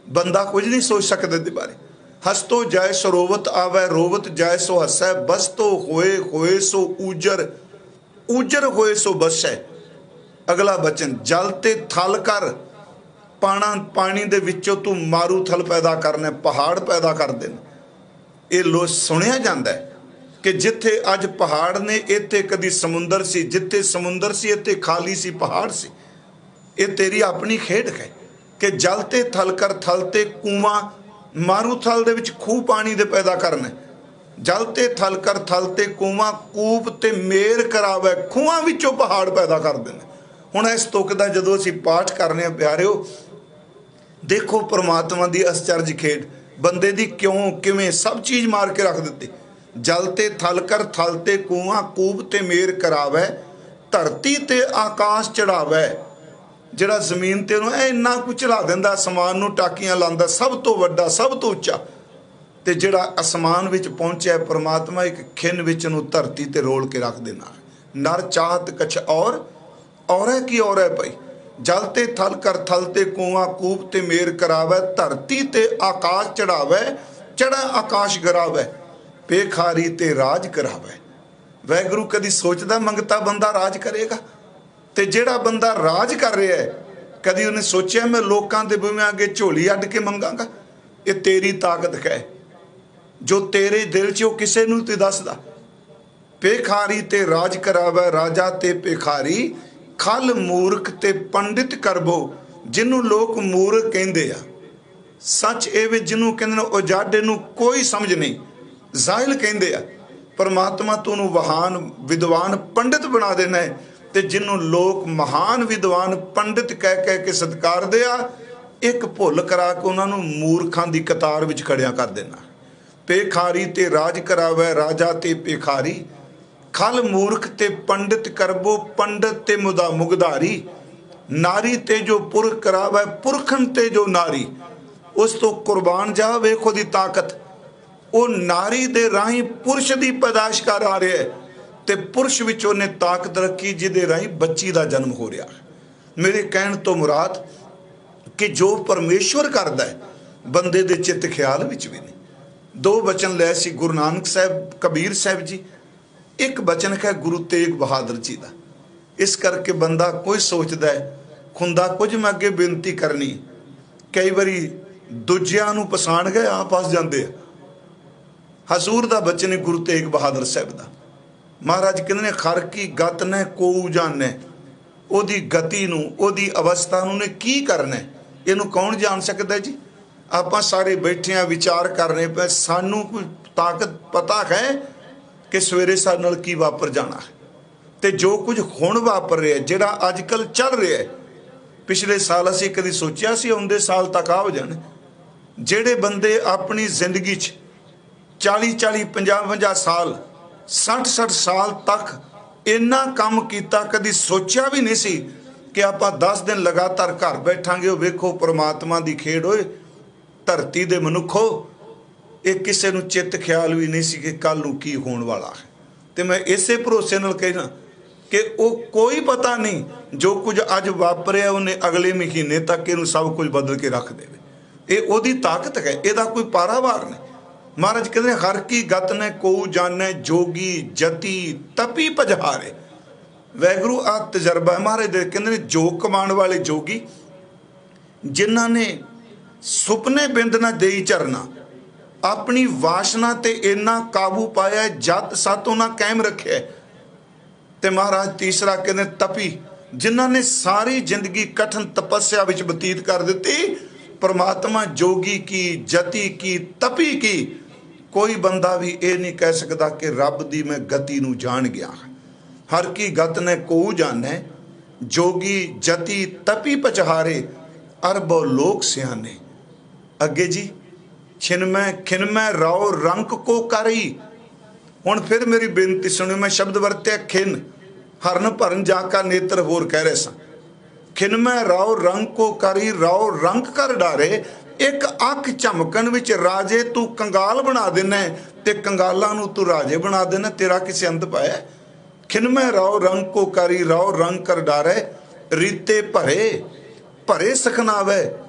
ਬੰਦਾ ਕੁਝ ਨਹੀਂ ਸੋਚ ਸਕਦਾ ਇਹਦੇ ਬਾਰੇ। ਹੱਸ ਤੋਂ ਜਾਏ ਸੋ ਰੋਵਤ ਆਵੇ, ਰੋਵਤ ਜਾਏ ਸੋ ਹੱਸੈ। ਬਸ ਤੋਂ ਹੋਏ ਸੋ ਉਜਰ, ਉਜਰ ਹੋਏ ਸੋ ਬਸੈ। ਅਗਲਾ ਬਚਨ, ਜਲ ਤੇ ਥਲ ਕਰ। ਪਾਣੀ ਦੇ ਵਿੱਚੋਂ ਤੂੰ ਮਾਰੂ ਥਲ ਪੈਦਾ ਕਰਨਾ, ਪਹਾੜ ਪੈਦਾ ਕਰ ਦੇਣਾ। ਇਹ ਲੋ ਸੁਣਿਆ ਜਾਂਦਾ ਕਿ ਜਿੱਥੇ ਅੱਜ ਪਹਾੜ ਨੇ, ਇੱਥੇ ਕਦੀ ਸਮੁੰਦਰ ਸੀ, ਜਿੱਥੇ ਸਮੁੰਦਰ ਸੀ ਇੱਥੇ ਖਾਲੀ ਸੀ, ਪਹਾੜ ਸੀ। ਇਹ ਤੇਰੀ ਆਪਣੀ ਖੇਡ ਹੈ ਕਿ ਜਲ ਤੇ ਥਲ ਕਰ, ਥਲ ਤੇ ਕੂਆਂ, ਮਾਰੂ ਥਲ ਦੇ ਵਿੱਚ ਖੂਹ ਪਾਣੀ ਦੇ ਪੈਦਾ ਕਰਨਾ। ਜਲ ਤੇ ਥਲ ਕਰ, ਥਲ ਤੇ ਕੂਆਂ, ਕੂਪ ਤੇ ਮੇਰ ਕਰਾਵੇ, ਖੂਹਾਂ ਵਿੱਚੋਂ ਪਹਾੜ ਪੈਦਾ ਕਰ ਦੇਣਾ। ਹੁਣ ਇਸ ਤੁਕ ਦਾ ਜਦੋਂ ਅਸੀਂ ਪਾਠ ਕਰਨੇ ਆ ਪਿਆਰਿਓ, ਦੇਖੋ ਪਰਮਾਤਮਾ ਦੀ ਅਸਚਰਜ ਖੇਡ, ਬੰਦੇ ਦੀ ਕਿਉਂ ਕਿਵੇਂ ਸਭ ਚੀਜ਼ ਮਾਰ ਕੇ ਰੱਖ ਦਿੱਤੀ। ਜਲ ਤੇ ਥਲ ਕਰ, ਥਲ ਤੇ ਕੂਆਂ, ਕੂਪ ਤੇ ਮੇਰ ਕਰਾਵੇ, ਧਰਤੀ ਤੇ ਆਕਾਸ਼ ਚੜਾਵੇ। ਜਿਹੜਾ ਜ਼ਮੀਨ ਤੇ ਉਹਨੂੰ ਇੰਨਾ ਕੁ ਚੜਾ ਦਿੰਦਾ, ਅਸਮਾਨ ਨੂੰ ਟਾਕੀਆਂ ਲਾਉਂਦਾ, ਸਭ ਤੋਂ ਵੱਡਾ, ਸਭ ਤੋਂ ਉੱਚਾ। ਤੇ ਜਿਹੜਾ ਅਸਮਾਨ ਵਿੱਚ ਪਹੁੰਚਿਆ ਪਰਮਾਤਮਾ, ਇੱਕ ਖਿੰਨ ਵਿੱਚ ਨੂੰ ਧਰਤੀ ਤੇ ਰੋਲ ਕੇ ਰੱਖ ਦੇਣਾ। ਨਰ ਚਾਹਤ ਕਛ ਔਰੇ ਕੀ ਔਰੇ ਪਈ। ਜਲ ਤੇ ਥਲ ਕਰ, ਥਲ ਤੇ ਕੂਆਂ, ਕੂਪ ਤੇ ਮੇਰ ਕਰਾਵੇ, ਧਰਤੀ ਤੇ ਆਕਾਸ਼ ਚੜਾਵੇ, ਚੜਾ ਆਕਾਸ਼ ਗਰਾਵੇ, ਭੇਖਾਰੀ ਤੇ ਰਾਜ ਕਰਾਵੇ। ਵਾਹਿਗੁਰੂ ਕਦੀ ਸੋਚਦਾ ਮੰਗਤਾ ਬੰਦਾ ਰਾਜ ਕਰੇਗਾ? ਤੇ ਜਿਹੜਾ ਬੰਦਾ ਰਾਜ ਕਰ ਰਿਹਾ ਹੈ, ਕਦੀ ਉਹਨੇ ਸੋਚਿਆ ਮੈਂ ਲੋਕਾਂ ਦੇ ਬੂਹਿਆਂ ਅੱਗੇ ਝੋਲੀ ਅੱਡ ਕੇ ਮੰਗਾਂਗਾ? ਇਹ ਤੇਰੀ ਤਾਕਤ ਹੈ ਜੋ ਤੇਰੇ ਦਿਲ 'ਚ, ਉਹ ਕਿਸੇ ਨੂੰ ਤੇ ਦੱਸਦਾ। ਭੇਖਾਰੀ ਤੇ ਰਾਜ ਕਰਾਵੇ, ਰਾਜਾ ਤੇ ਭੇਖਾਰੀ, ਖਲ ਮੂਰਖ ਤੇ ਪੰਡਿਤ ਕਰਬੋ। ਜਿਹਨੂੰ ਲੋਕ ਮੂਰਖ ਕਹਿੰਦੇ ਆ, ਸੱਚ ਇਹ ਵੀ ਜਿਹਨੂੰ ਕਹਿੰਦੇ ਨੇ ਉਜਾੜੇ ਨੂੰ ਕੋਈ ਸਮਝ ਨਹੀਂ, ਜ਼ਾਹਿਲ ਕਹਿੰਦੇ ਆ। ਪਰਮਾਤਮਾ ਤੂੰ ਉਹਨੂੰ ਮਹਾਨ ਵਿਦਵਾਨ ਪੰਡਿਤ ਬਣਾ ਦੇਣਾ ਹੈ। ਤੇ ਜਿਹਨੂੰ ਲੋਕ ਮਹਾਨ ਵਿਦਵਾਨ ਪੰਡਿਤ ਕਹਿ ਕੇ ਸਤਿਕਾਰਦੇ ਆ, ਇੱਕ ਭੁੱਲ ਕਰਾ ਕੇ ਉਹਨਾਂ ਨੂੰ ਮੂਰਖਾਂ ਦੀ ਕਤਾਰ ਵਿੱਚ ਖੜਿਆ ਕਰ ਦੇਣਾ। ਭੇਖਾਰੀ ਤੇ ਰਾਜ ਕਰਾਵੇ, ਰਾਜਾ ਤੇ ਭੇਖਾਰੀ, ਖਲ ਮੂਰਖ ਤੇ ਪੰਡਿਤ ਕਰਬੋ, ਪੰਡਿਤ ਤੇ ਮੁਗਧਾਰੀ। ਨਾਰੀ ਤੇ ਜੋ ਪੁਰਖ ਕਰਾਵੇ, ਪੁਰਖਨ ਤੇ ਜੋ ਨਾਰੀ। ਉਸ ਤੋਂ ਕੁਰਬਾਨ ਜਾ, ਵੇਖੋ ਦੀ ਤਾਕਤ। ਉਹ ਨਾਰੀ ਦੇ ਰਾਹੀਂ ਪੁਰਸ਼ ਦੀ ਪੈਦਾਇਸ਼ ਕਰ ਆ ਰਿਹਾ ਹੈ, ਤੇ ਪੁਰਸ਼ ਵਿੱਚ ਉਹਨੇ ਤਾਕਤ ਰੱਖੀ ਜਿਹਦੇ ਰਾਹੀਂ ਬੱਚੀ ਦਾ ਜਨਮ ਹੋ ਰਿਹਾ। ਮੇਰੇ ਕਹਿਣ ਤੋਂ ਮੁਰਾਦ ਕਿ ਜੋ ਪਰਮੇਸ਼ਵਰ ਕਰਦਾ ਹੈ, ਬੰਦੇ ਦੇ ਚਿੱਤ ਖਿਆਲ ਵਿੱਚ ਵੀ ਨਹੀਂ। ਦੋ ਬਚਨ ਲੈ ਸੀ ਗੁਰੂ ਨਾਨਕ ਸਾਹਿਬ, ਕਬੀਰ ਸਾਹਿਬ ਜੀ। ਇੱਕ ਬਚਨ ਹੈ ਗੁਰੂ ਤੇਗ ਬਹਾਦਰ ਜੀ ਦਾ। ਇਸ ਕਰਕੇ ਬੰਦਾ ਕੋਈ ਸੋਚਦਾ ਹੈ ਖੁੰਦਾ ਕੁਝ ਮੈਂ ਅੱਗੇ ਬੇਨਤੀ ਕਰਨੀ, ਕਈ ਵਾਰੀ ਦੂਜਿਆਂ ਨੂੰ ਪਛਾਣ ਗਏ ਆਪ ਫਸ ਜਾਂਦੇ ਆ। ਹਜ਼ੂਰ ਦਾ ਬਚਨ ਹੈ ਗੁਰੂ ਤੇਗ ਬਹਾਦਰ ਸਾਹਿਬ ਦਾ। ਮਹਾਰਾਜ ਕਹਿੰਦੇ ਨੇ, ਖਰ ਕੀ ਗਤ ਨੇ ਕੋਊ ਜਾਣੇ। ਉਹਦੀ ਗਤੀ ਨੂੰ, ਉਹਦੀ ਅਵਸਥਾ ਨੂੰ ਨੇ ਕੀ ਕਰਨਾ, ਇਹਨੂੰ ਕੌਣ ਜਾਣ ਸਕਦਾ ਜੀ? ਆਪਾਂ ਸਾਰੇ ਬੈਠੇ ਆ, ਵਿਚਾਰ ਕਰ ਰਹੇ ਪਏ, ਸਾਨੂੰ ਕੋਈ ਤਾਕਤ ਪਤਾ ਹੈ ਕਿ ਸਵੇਰੇ ਸਾਡੇ ਨਾਲ ਕੀ ਵਾਪਰ ਜਾਣਾ ਹੈ? ਤੇ ਜੋ ਕੁਝ ਹੁਣ ਵਾਪਰ ਰਿਹਾ, ਜਿਹੜਾ ਅੱਜ ਕੱਲ੍ਹ ਚੱਲ ਰਿਹਾ ਹੈ, ਪਿਛਲੇ ਸਾਲ ਅਸੀਂ ਕਦੀ ਸੋਚਿਆ ਸੀ ਆਉਂਦੇ ਸਾਲ ਤੱਕ ਆ ਹੋ ਜਾਣ? ਜਿਹੜੇ ਬੰਦੇ ਆਪਣੀ ਜ਼ਿੰਦਗੀ 'ਚ 40-40, 50-50 ਸਾਲ, 60-60 ਸਾਲ ਤੱਕ ਇੰਨਾ ਕੰਮ ਕੀਤਾ, ਕਦੀ ਸੋਚਿਆ ਵੀ ਨਹੀਂ ਸੀ ਕਿ ਆਪਾਂ 10 ਦਿਨ ਲਗਾਤਾਰ ਘਰ ਬੈਠਾਂਗੇ। ਉਹ ਵੇਖੋ ਪਰਮਾਤਮਾ ਦੀ ਖੇਡ ਹੋਏ, ਧਰਤੀ ਦੇ ਮਨੁੱਖੋ, ਇਹ ਕਿਸੇ ਨੂੰ ਚਿੱਤ ਖਿਆਲ ਵੀ ਨਹੀਂ ਸੀ ਕਿ ਕੱਲ ਨੂੰ ਕੀ ਹੋਣ ਵਾਲਾ ਹੈ। ਤੇ ਮੈਂ ਇਸੇ ਭਰੋਸੇ ਨਾਲ ਕਹਿਣਾ ਕਿ ਉਹ ਕੋਈ ਪਤਾ ਨਹੀਂ ਜੋ ਕੁਝ ਅੱਜ ਵਾਪਰਿਆ ਉਹਨੇ ਅਗਲੇ ਮਹੀਨੇ ਤੱਕ ਇਹਨੂੰ ਸਭ ਕੁਝ ਬਦਲ ਕੇ ਰੱਖ ਦੇਵੇ। ਇਹ ਉਹਦੀ ਤਾਕਤ ਹੈ, ਇਹਦਾ ਕੋਈ ਪਾਰਾਵਾਰ ਨਹੀਂ। ਮਹਾਰਾਜ ਕਹਿੰਦੇ ਹਰ ਕੀ ਗਤ ਨੇ ਕੋਊ ਜਾਣੈ, ਜੋਗੀ ਜਤੀ ਤਪੀ ਪਜਹਾਰੇ। ਵੈਗੁਰੂ ਆ ਤਜਰਬਾ ਮਹਾਰਾਜ ਦੇ ਕਹਿੰਦੇ ਨੇ, ਜੋਗ ਕਮਾਉਣ ਵਾਲੇ ਜੋਗੀ ਜਿਨ੍ਹਾਂ ਨੇ ਸੁਪਨੇ ਬਿੰਦ ਨਾ ਦੇਈ ਝਰਨਾ, ਆਪਣੀ ਵਾਸ਼ਨਾ ਤੇ ਇੰਨਾ ਕਾਬੂ ਪਾਇਆ, ਜਤ ਸਤ ਉਹਨਾਂ ਕਾਇਮ ਰੱਖਿਆ। ਤੇ ਮਹਾਰਾਜ ਤੀਸਰਾ ਕਹਿੰਦੇ ਤਪੀ, ਜਿਨ੍ਹਾਂ ਨੇ ਸਾਰੀ ਜ਼ਿੰਦਗੀ ਕਠਨ ਤਪੱਸਿਆ ਵਿੱਚ ਬਤੀਤ ਕਰ ਦਿੱਤੀ। ਪਰਮਾਤਮਾ ਜੋਗੀ ਕੀ, ਜਤੀ ਕੀ, ਤਪੀ ਕੀ, ਕੋਈ ਬੰਦਾ ਵੀ ਇਹ ਨਹੀਂ ਕਹਿ ਸਕਦਾ ਕਿ ਰੱਬ ਦੀ ਮੈਂ ਗਤੀ ਨੂੰ ਜਾਣ ਗਿਆ। ਹਰ ਕੀ ਗਤ ਨੇ ਕੋਊ ਜਾਣੈ, ਜੋਗੀ ਜਤੀ ਤਪੀ ਪਚਹਾਰੇ, ਅਰਬੋ ਲੋਕ ਸਿਆਣੇ। ਅੱਗੇ ਜੀ, ਛਿਨਮੈ ਖਿਨਮੈ ਰਾਓ ਰੰਕ ਕੋ ਕਰੀ। ਹੁਣ ਫਿਰ ਮੇਰੀ ਬੇਨਤੀ ਸੁਣਿਓ, ਮੈਂ ਸ਼ਬਦ ਵਰਤਿਆ ਖਿਨ, ਹਰਨ ਭਰਨ ਜਾ ਕਾ ਨੇਤਰ, ਹੋਰ ਕਹਿ ਰਹੇ ਸਾਂ। ਖਿਨਮੈ ਰਾਓ ਰੰਗ ਕੋ ਕਰੀ, ਰਾਓ ਰੰਗ ਕਰ ਡਾਰੇ। ਇੱਕ ਅੱਖ ਝਮਕਣ ਵਿੱਚ ਰਾਜੇ ਤੂੰ ਕੰਗਾਲ ਬਣਾ ਦੇਣਾ, ਤੇ ਕੰਗਾਲਾਂ ਨੂੰ ਤੂੰ ਰਾਜੇ ਬਣਾ ਦੇਣਾ। ਤੇਰਾ ਕਿਸੇ ਅੰਤ ਪਾਇਆ? ਖਿਨਮੈ ਰਾਓ ਰੰਗ ਕੋ ਕਰੀ, ਰਾਓ ਰੰਗ ਕਰ ਡਾਰੇ। ਰੀਤੇ ਭਰੇ ਭਰੇ ਸਖਨਾਵੇ,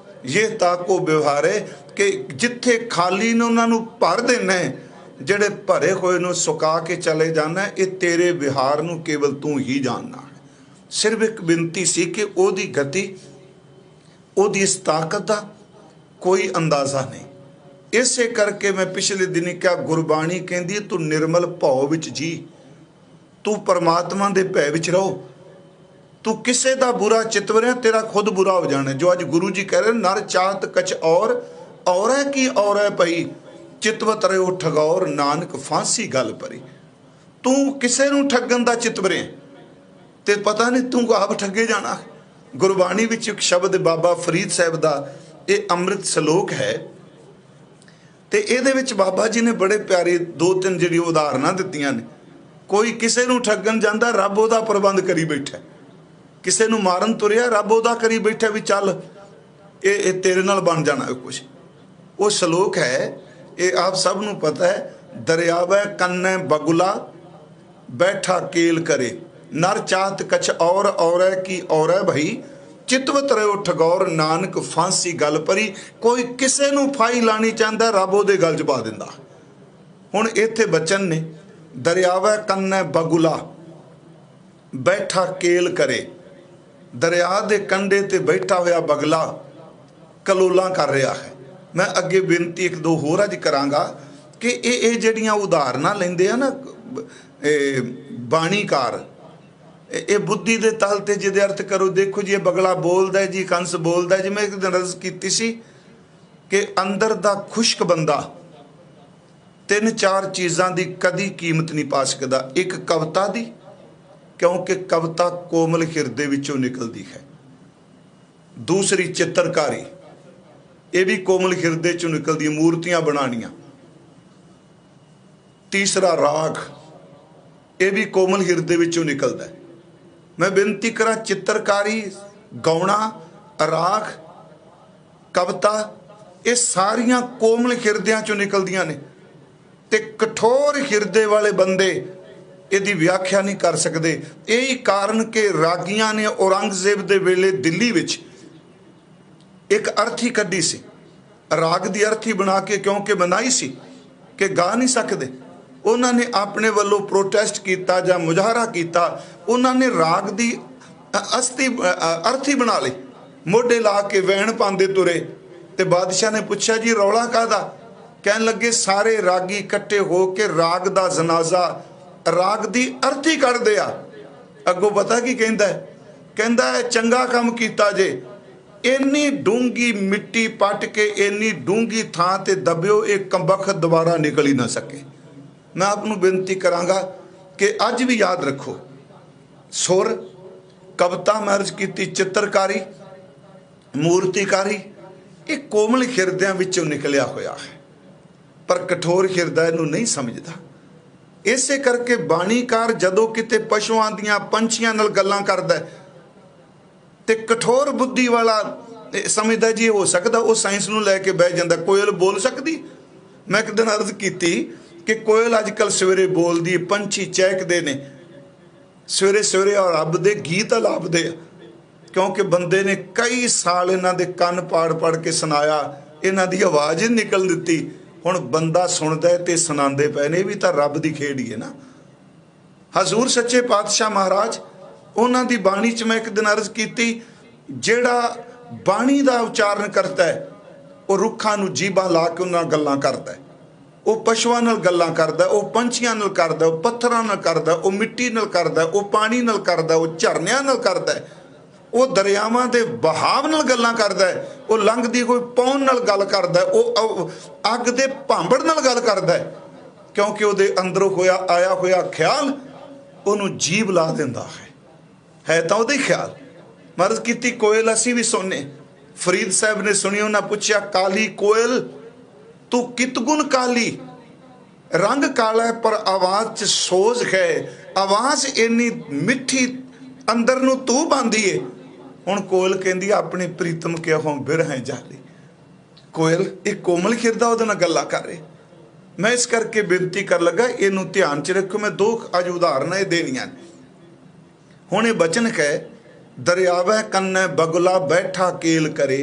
ਇਹ ਤਾਕੋ ਵਿਵਹਾਰੇ। ਕਿ ਜਿੱਥੇ ਖਾਲੀ ਨੇ ਉਹਨਾਂ ਨੂੰ ਭਰ ਦੇਣਾ, ਜਿਹੜੇ ਭਰੇ ਹੋਏ ਨੂੰ ਸੁਕਾ ਕੇ ਚਲੇ ਜਾਣਾ। ਇਹ ਤੇਰੇ ਵਿਹਾਰ ਨੂੰ ਕੇਵਲ ਤੂੰ ਹੀ ਜਾਣਨਾ। ਸਿਰਫ ਇੱਕ ਬੇਨਤੀ ਸੀ ਕਿ ਉਹਦੀ ਗਤੀ, ਉਹਦੀ ਇਸ ਤਾਕਤ ਦਾ ਕੋਈ ਅੰਦਾਜ਼ਾ ਨਹੀਂ। ਇਸੇ ਕਰਕੇ ਮੈਂ ਪਿਛਲੇ ਦਿਨੀ ਕਿਹਾ, ਗੁਰਬਾਣੀ ਕਹਿੰਦੀ ਤੂੰ ਨਿਰਮਲ ਭਾਵ ਵਿੱਚ ਜੀ, ਤੂੰ ਪਰਮਾਤਮਾ ਦੇ ਭੈ ਵਿੱਚ ਰਹੋ। ਤੂੰ ਕਿਸੇ ਦਾ ਬੁਰਾ ਚਿਤਵਰਿਆ, ਤੇਰਾ ਖੁਦ ਬੁਰਾ ਹੋ ਜਾਣਾ। ਜੋ ਅੱਜ ਗੁਰੂ ਜੀ ਕਹਿ ਰਹੇ, ਨਰ ਚਾਹਤ ਕਛ ਔਰੈ ਕੀ ਔਰੈ ਪਈ, ਚਿਤਵਤ ਰਿਓ ਠਗੌਰ, ਨਾਨਕ ਫਾਂਸੀ ਗੱਲ ਪਰੀ। ਤੂੰ ਕਿਸੇ ਨੂੰ ਠੱਗਣ ਦਾ ਚਿਤਵਰਿਆ ਤੇ ਪਤਾ ਨਹੀਂ ਤੂੰ ਆਪ ਠੱਗੇ ਜਾਣਾ। ਗੁਰਬਾਣੀ ਵਿੱਚ ਇੱਕ ਸ਼ਬਦ ਬਾਬਾ ਫਰੀਦ ਸਾਹਿਬ ਦਾ, ਇਹ ਅੰਮ੍ਰਿਤ ਸ਼ਲੋਕ ਹੈ, ਤੇ ਇਹਦੇ ਵਿੱਚ ਬਾਬਾ ਜੀ ਨੇ ਬੜੇ ਪਿਆਰੇ 2-3 ਜਿਹੜੀ ਉਦਾਹਰਨਾਂ ਦਿੱਤੀਆਂ ਨੇ। ਕੋਈ ਕਿਸੇ ਨੂੰ ਠੱਗਣ ਜਾਂਦਾ, ਰੱਬ ਉਹਦਾ ਪ੍ਰਬੰਧ ਕਰੀ ਬੈਠਾ। ਕਿਸੇ ਨੂੰ ਮਾਰਨ ਤੁਰਿਆ, ਰੱਬ ਉਹਦਾ ਕਰੀ ਬੈਠਾ ਵੀ ਚੱਲ ਇਹ ਤੇਰੇ ਨਾਲ ਬਣ ਜਾਣਾ ਕੁਛ। ਉਹ ਸ਼ਲੋਕ ਹੈ, ਇਹ ਆਪ ਸਭ ਨੂੰ ਪਤਾ ਹੈ, ਦਰਿਆਵੈ ਕੰਨੈ ਬਗੁਲਾ ਬੈਠਾ ਕੇਲ ਕਰੇ, ਨਰ ਚਾਹਤ ਕਛ ਔਰੈ ਕੀ ਔਰੈ ਭਈ, ਚਿਤਵਤ ਰਿਓ ਠਗੌਰ, ਨਾਨਕ ਫਾਂਸੀ ਗੱਲ ਪਰੀ। ਕੋਈ ਕਿਸੇ ਨੂੰ ਫਾਈ ਲਾਣੀ ਚਾਹੁੰਦਾ, ਰੱਬ ਉਹਦੇ ਗਲ 'ਚ ਪਾ ਦਿੰਦਾ। ਹੁਣ ਇੱਥੇ ਬਚਨ ਨੇ, ਦਰਿਆਵੈ ਕੰਨੈ ਬਗੁਲਾ ਬੈਠਾ ਕੇਲ ਕਰੇ। ਦਰਿਆ ਦੇ ਕੰਢੇ ਤੇ ਬੈਠਾ ਹੋਇਆ ਬਗਲਾ ਕਲੋਲਾਂ ਕਰ ਰਿਹਾ ਹੈ। ਮੈਂ ਅੱਗੇ ਬੇਨਤੀ 1-2 ਹੋਰ ਅੱਜ ਕਰਾਂਗਾ ਕਿ ਇਹ ਜਿਹੜੀਆਂ ਉਦਾਹਰਨਾਂ ਲੈਂਦੇ ਆ ਨਾ ਬਾਣੀਕਾਰ, ਇਹ ਬੁੱਧੀ ਦੇ ਤਲ ਤੇ ਜਿਹਦੇ ਅਰਥ ਕਰੋ। ਦੇਖੋ ਜੀ, ਇਹ ਬਗਲਾ ਬੋਲਦਾ ਜੀ, ਕੰਸ ਬੋਲਦਾ। ਜਿਵੇਂ ਇੱਕ ਦਿਨ ਅਰਜ਼ ਕੀਤੀ ਸੀ ਕਿ ਅੰਦਰ ਦਾ ਖੁਸ਼ਕ ਬੰਦਾ 3-4 ਚੀਜ਼ਾਂ ਦੀ ਕਦੀ ਕੀਮਤ ਨਹੀਂ ਪਾ ਸਕਦਾ। ਇੱਕ ਕਵਿਤਾ ਦੀ, ਕਿਉਂਕਿ ਕਵਿਤਾ ਕੋਮਲ ਹਿਰਦੇ ਵਿੱਚੋਂ ਨਿਕਲਦੀ ਹੈ। ਦੂਸਰੀ ਚਿੱਤਰਕਾਰੀ, ਇਹ ਵੀ ਕੋਮਲ ਹਿਰਦੇ ਚੋਂ ਨਿਕਲਦੀ, ਮੂਰਤੀਆਂ ਬਣਾਉਣੀਆਂ। ਤੀਸਰਾ ਰਾਗ, ਇਹ ਵੀ ਕੋਮਲ ਹਿਰਦੇ ਵਿੱਚੋਂ ਨਿਕਲਦਾ। ਮੈਂ ਬੇਨਤੀ ਕਰਾਂ, ਚਿੱਤਰਕਾਰੀ, ਗਾਉਣਾ, ਰਾਗ, ਕਵਿਤਾ, ਇਹ ਸਾਰੀਆਂ ਕੋਮਲ ਹਿਰਦਿਆਂ ਚੋਂ ਨਿਕਲਦੀਆਂ ਨੇ। ਤੇ ਕਠੋਰ ਹਿਰਦੇ ਵਾਲੇ ਬੰਦੇ ਇਹਦੀ ਵਿਆਖਿਆ ਨਹੀਂ ਕਰ ਸਕਦੇ। ਇਹੀ ਕਾਰਨ ਕਿ ਰਾਗੀਆਂ ਨੇ ਔਰੰਗਜ਼ੇਬ ਦੇ ਵੇਲੇ ਦਿੱਲੀ ਵਿੱਚ ਇੱਕ ਅਰਥੀ ਕੱਢੀ ਸੀ, ਰਾਗ ਦੀ ਅਰਥੀ ਬਣਾ ਕੇ, ਕਿਉਂਕਿ ਮਨਾਹੀ ਸੀ ਕਿ ਗਾ ਨਹੀਂ ਸਕਦੇ। ਉਹਨਾਂ ਨੇ ਆਪਣੇ ਵੱਲੋਂ ਪ੍ਰੋਟੈਸਟ ਕੀਤਾ ਜਾਂ ਮੁਜ਼ਾਹਰਾ ਕੀਤਾ। ਉਹਨਾਂ ਨੇ ਰਾਗ ਦੀ ਅਰਥੀ ਬਣਾ ਲਈ, ਮੋਢੇ ਲਾ ਕੇ ਵੈਣ ਪਾਉਂਦੇ ਤੁਰੇ। ਤੇ ਬਾਦਸ਼ਾਹ ਨੇ ਪੁੱਛਿਆ, ਜੀ ਰੌਲਾ ਕਾਹਦਾ? ਕਹਿਣ ਲੱਗੇ, ਸਾਰੇ ਰਾਗੀ ਇਕੱਠੇ ਹੋ ਕੇ ਰਾਗ ਦਾ ਜਨਾਜ਼ਾ, ਰਾਗ ਦੀ ਅਰਥੀ ਕੱਢਦੇ ਆ। ਅੱਗੋਂ ਪਤਾ ਕੀ ਕਹਿੰਦਾ ਹੈ? कहता है चंगा काम कीता जे, इन्नी डूंगी मिट्टी पट के इन्नी डूंगी थां ते दबियो, एक कमबख्त दोबारा निकल ही ना सके। मैं आपनू बेनती करांगा कि अज भी याद रखो, सुर, कविता मैं अर्ज की, चित्रकारी, मूर्तिकारी, ये कोमल हिरदियां विचों निकलिया होया है, पर कठोर हिरदा इनू नहीं समझदा। इसे करके बाणीकार जदों किते पशुआं दियां पंछियां नाल गल्लां करदा ते कठोर बुद्धि वाला समझदा जी हो सकदा, वो साइंस नूं लैके बह जांदा। कोयल बोल सकदी? मैं एक दिन अर्ज की कि कोयल अजकल सवेरे बोलदी, पंछी चहकदे ने सवेरे सवेरे और रब दे गीत अलापदे, क्योंकि बंदे ने कई साल इन्हां दे कन पाड़ पाड़ के सुनाया, इन्हां दी आवाज़ ही निकल दित्ती। हुण बंदा सुनदा है ते सुनांदे पए ने, भी तां रब दी खेड़ ही है ना। हजूर सच्चे पातशाह महाराज उन्हां दी बाणी च मैं एक दिन अर्ज की, जिहड़ा बाणी दा उचारण करता है वो रुखां नूं जीभां ला के उन्हां नाल गल्लां करदा है, वो पशुआं नाल गल्लां करदा, वो पंछियां नाल करदा, वो पत्थरां नाल करदा, वो मिट्टी नाल करदा, वो पानी नाल करदा, वो झरनियां नाल करदा, वो दरियावां दे बहाव नाल गल्लां करदा है, वो लंघदी कोई पौन नाल गल करदा, वो अग दे भांबड़ नाल गल करदा है, क्योंकि उहदे अंदरों होया आया होया ख्याल उहनूं जीभ ला दिंदा है तां उहदा ही ख्याल। मर्ज की कोयल असी भी सुने, फरीद साहब ने सुनी, उन्हें पूछा काली कोयल तू कित गुण काली, रंग काला है पर आवाज च सोज है, आवाज इन्नी मिठी अंदर नूं तू बांधी है। हुण कोयल कहंदी अपनी प्रीतम के हों बिरह जाली। कोयल एक कोमल हिरदा उहदे नाल गल्लां कर रहे। मैं इस करके बेनती कर लगा, इनू ध्यान च रखो। मैं दो अज उदाहरणा देनियां ने। हुण ये बचन है, दरियावै कन्नै बगुला बैठा केल करे,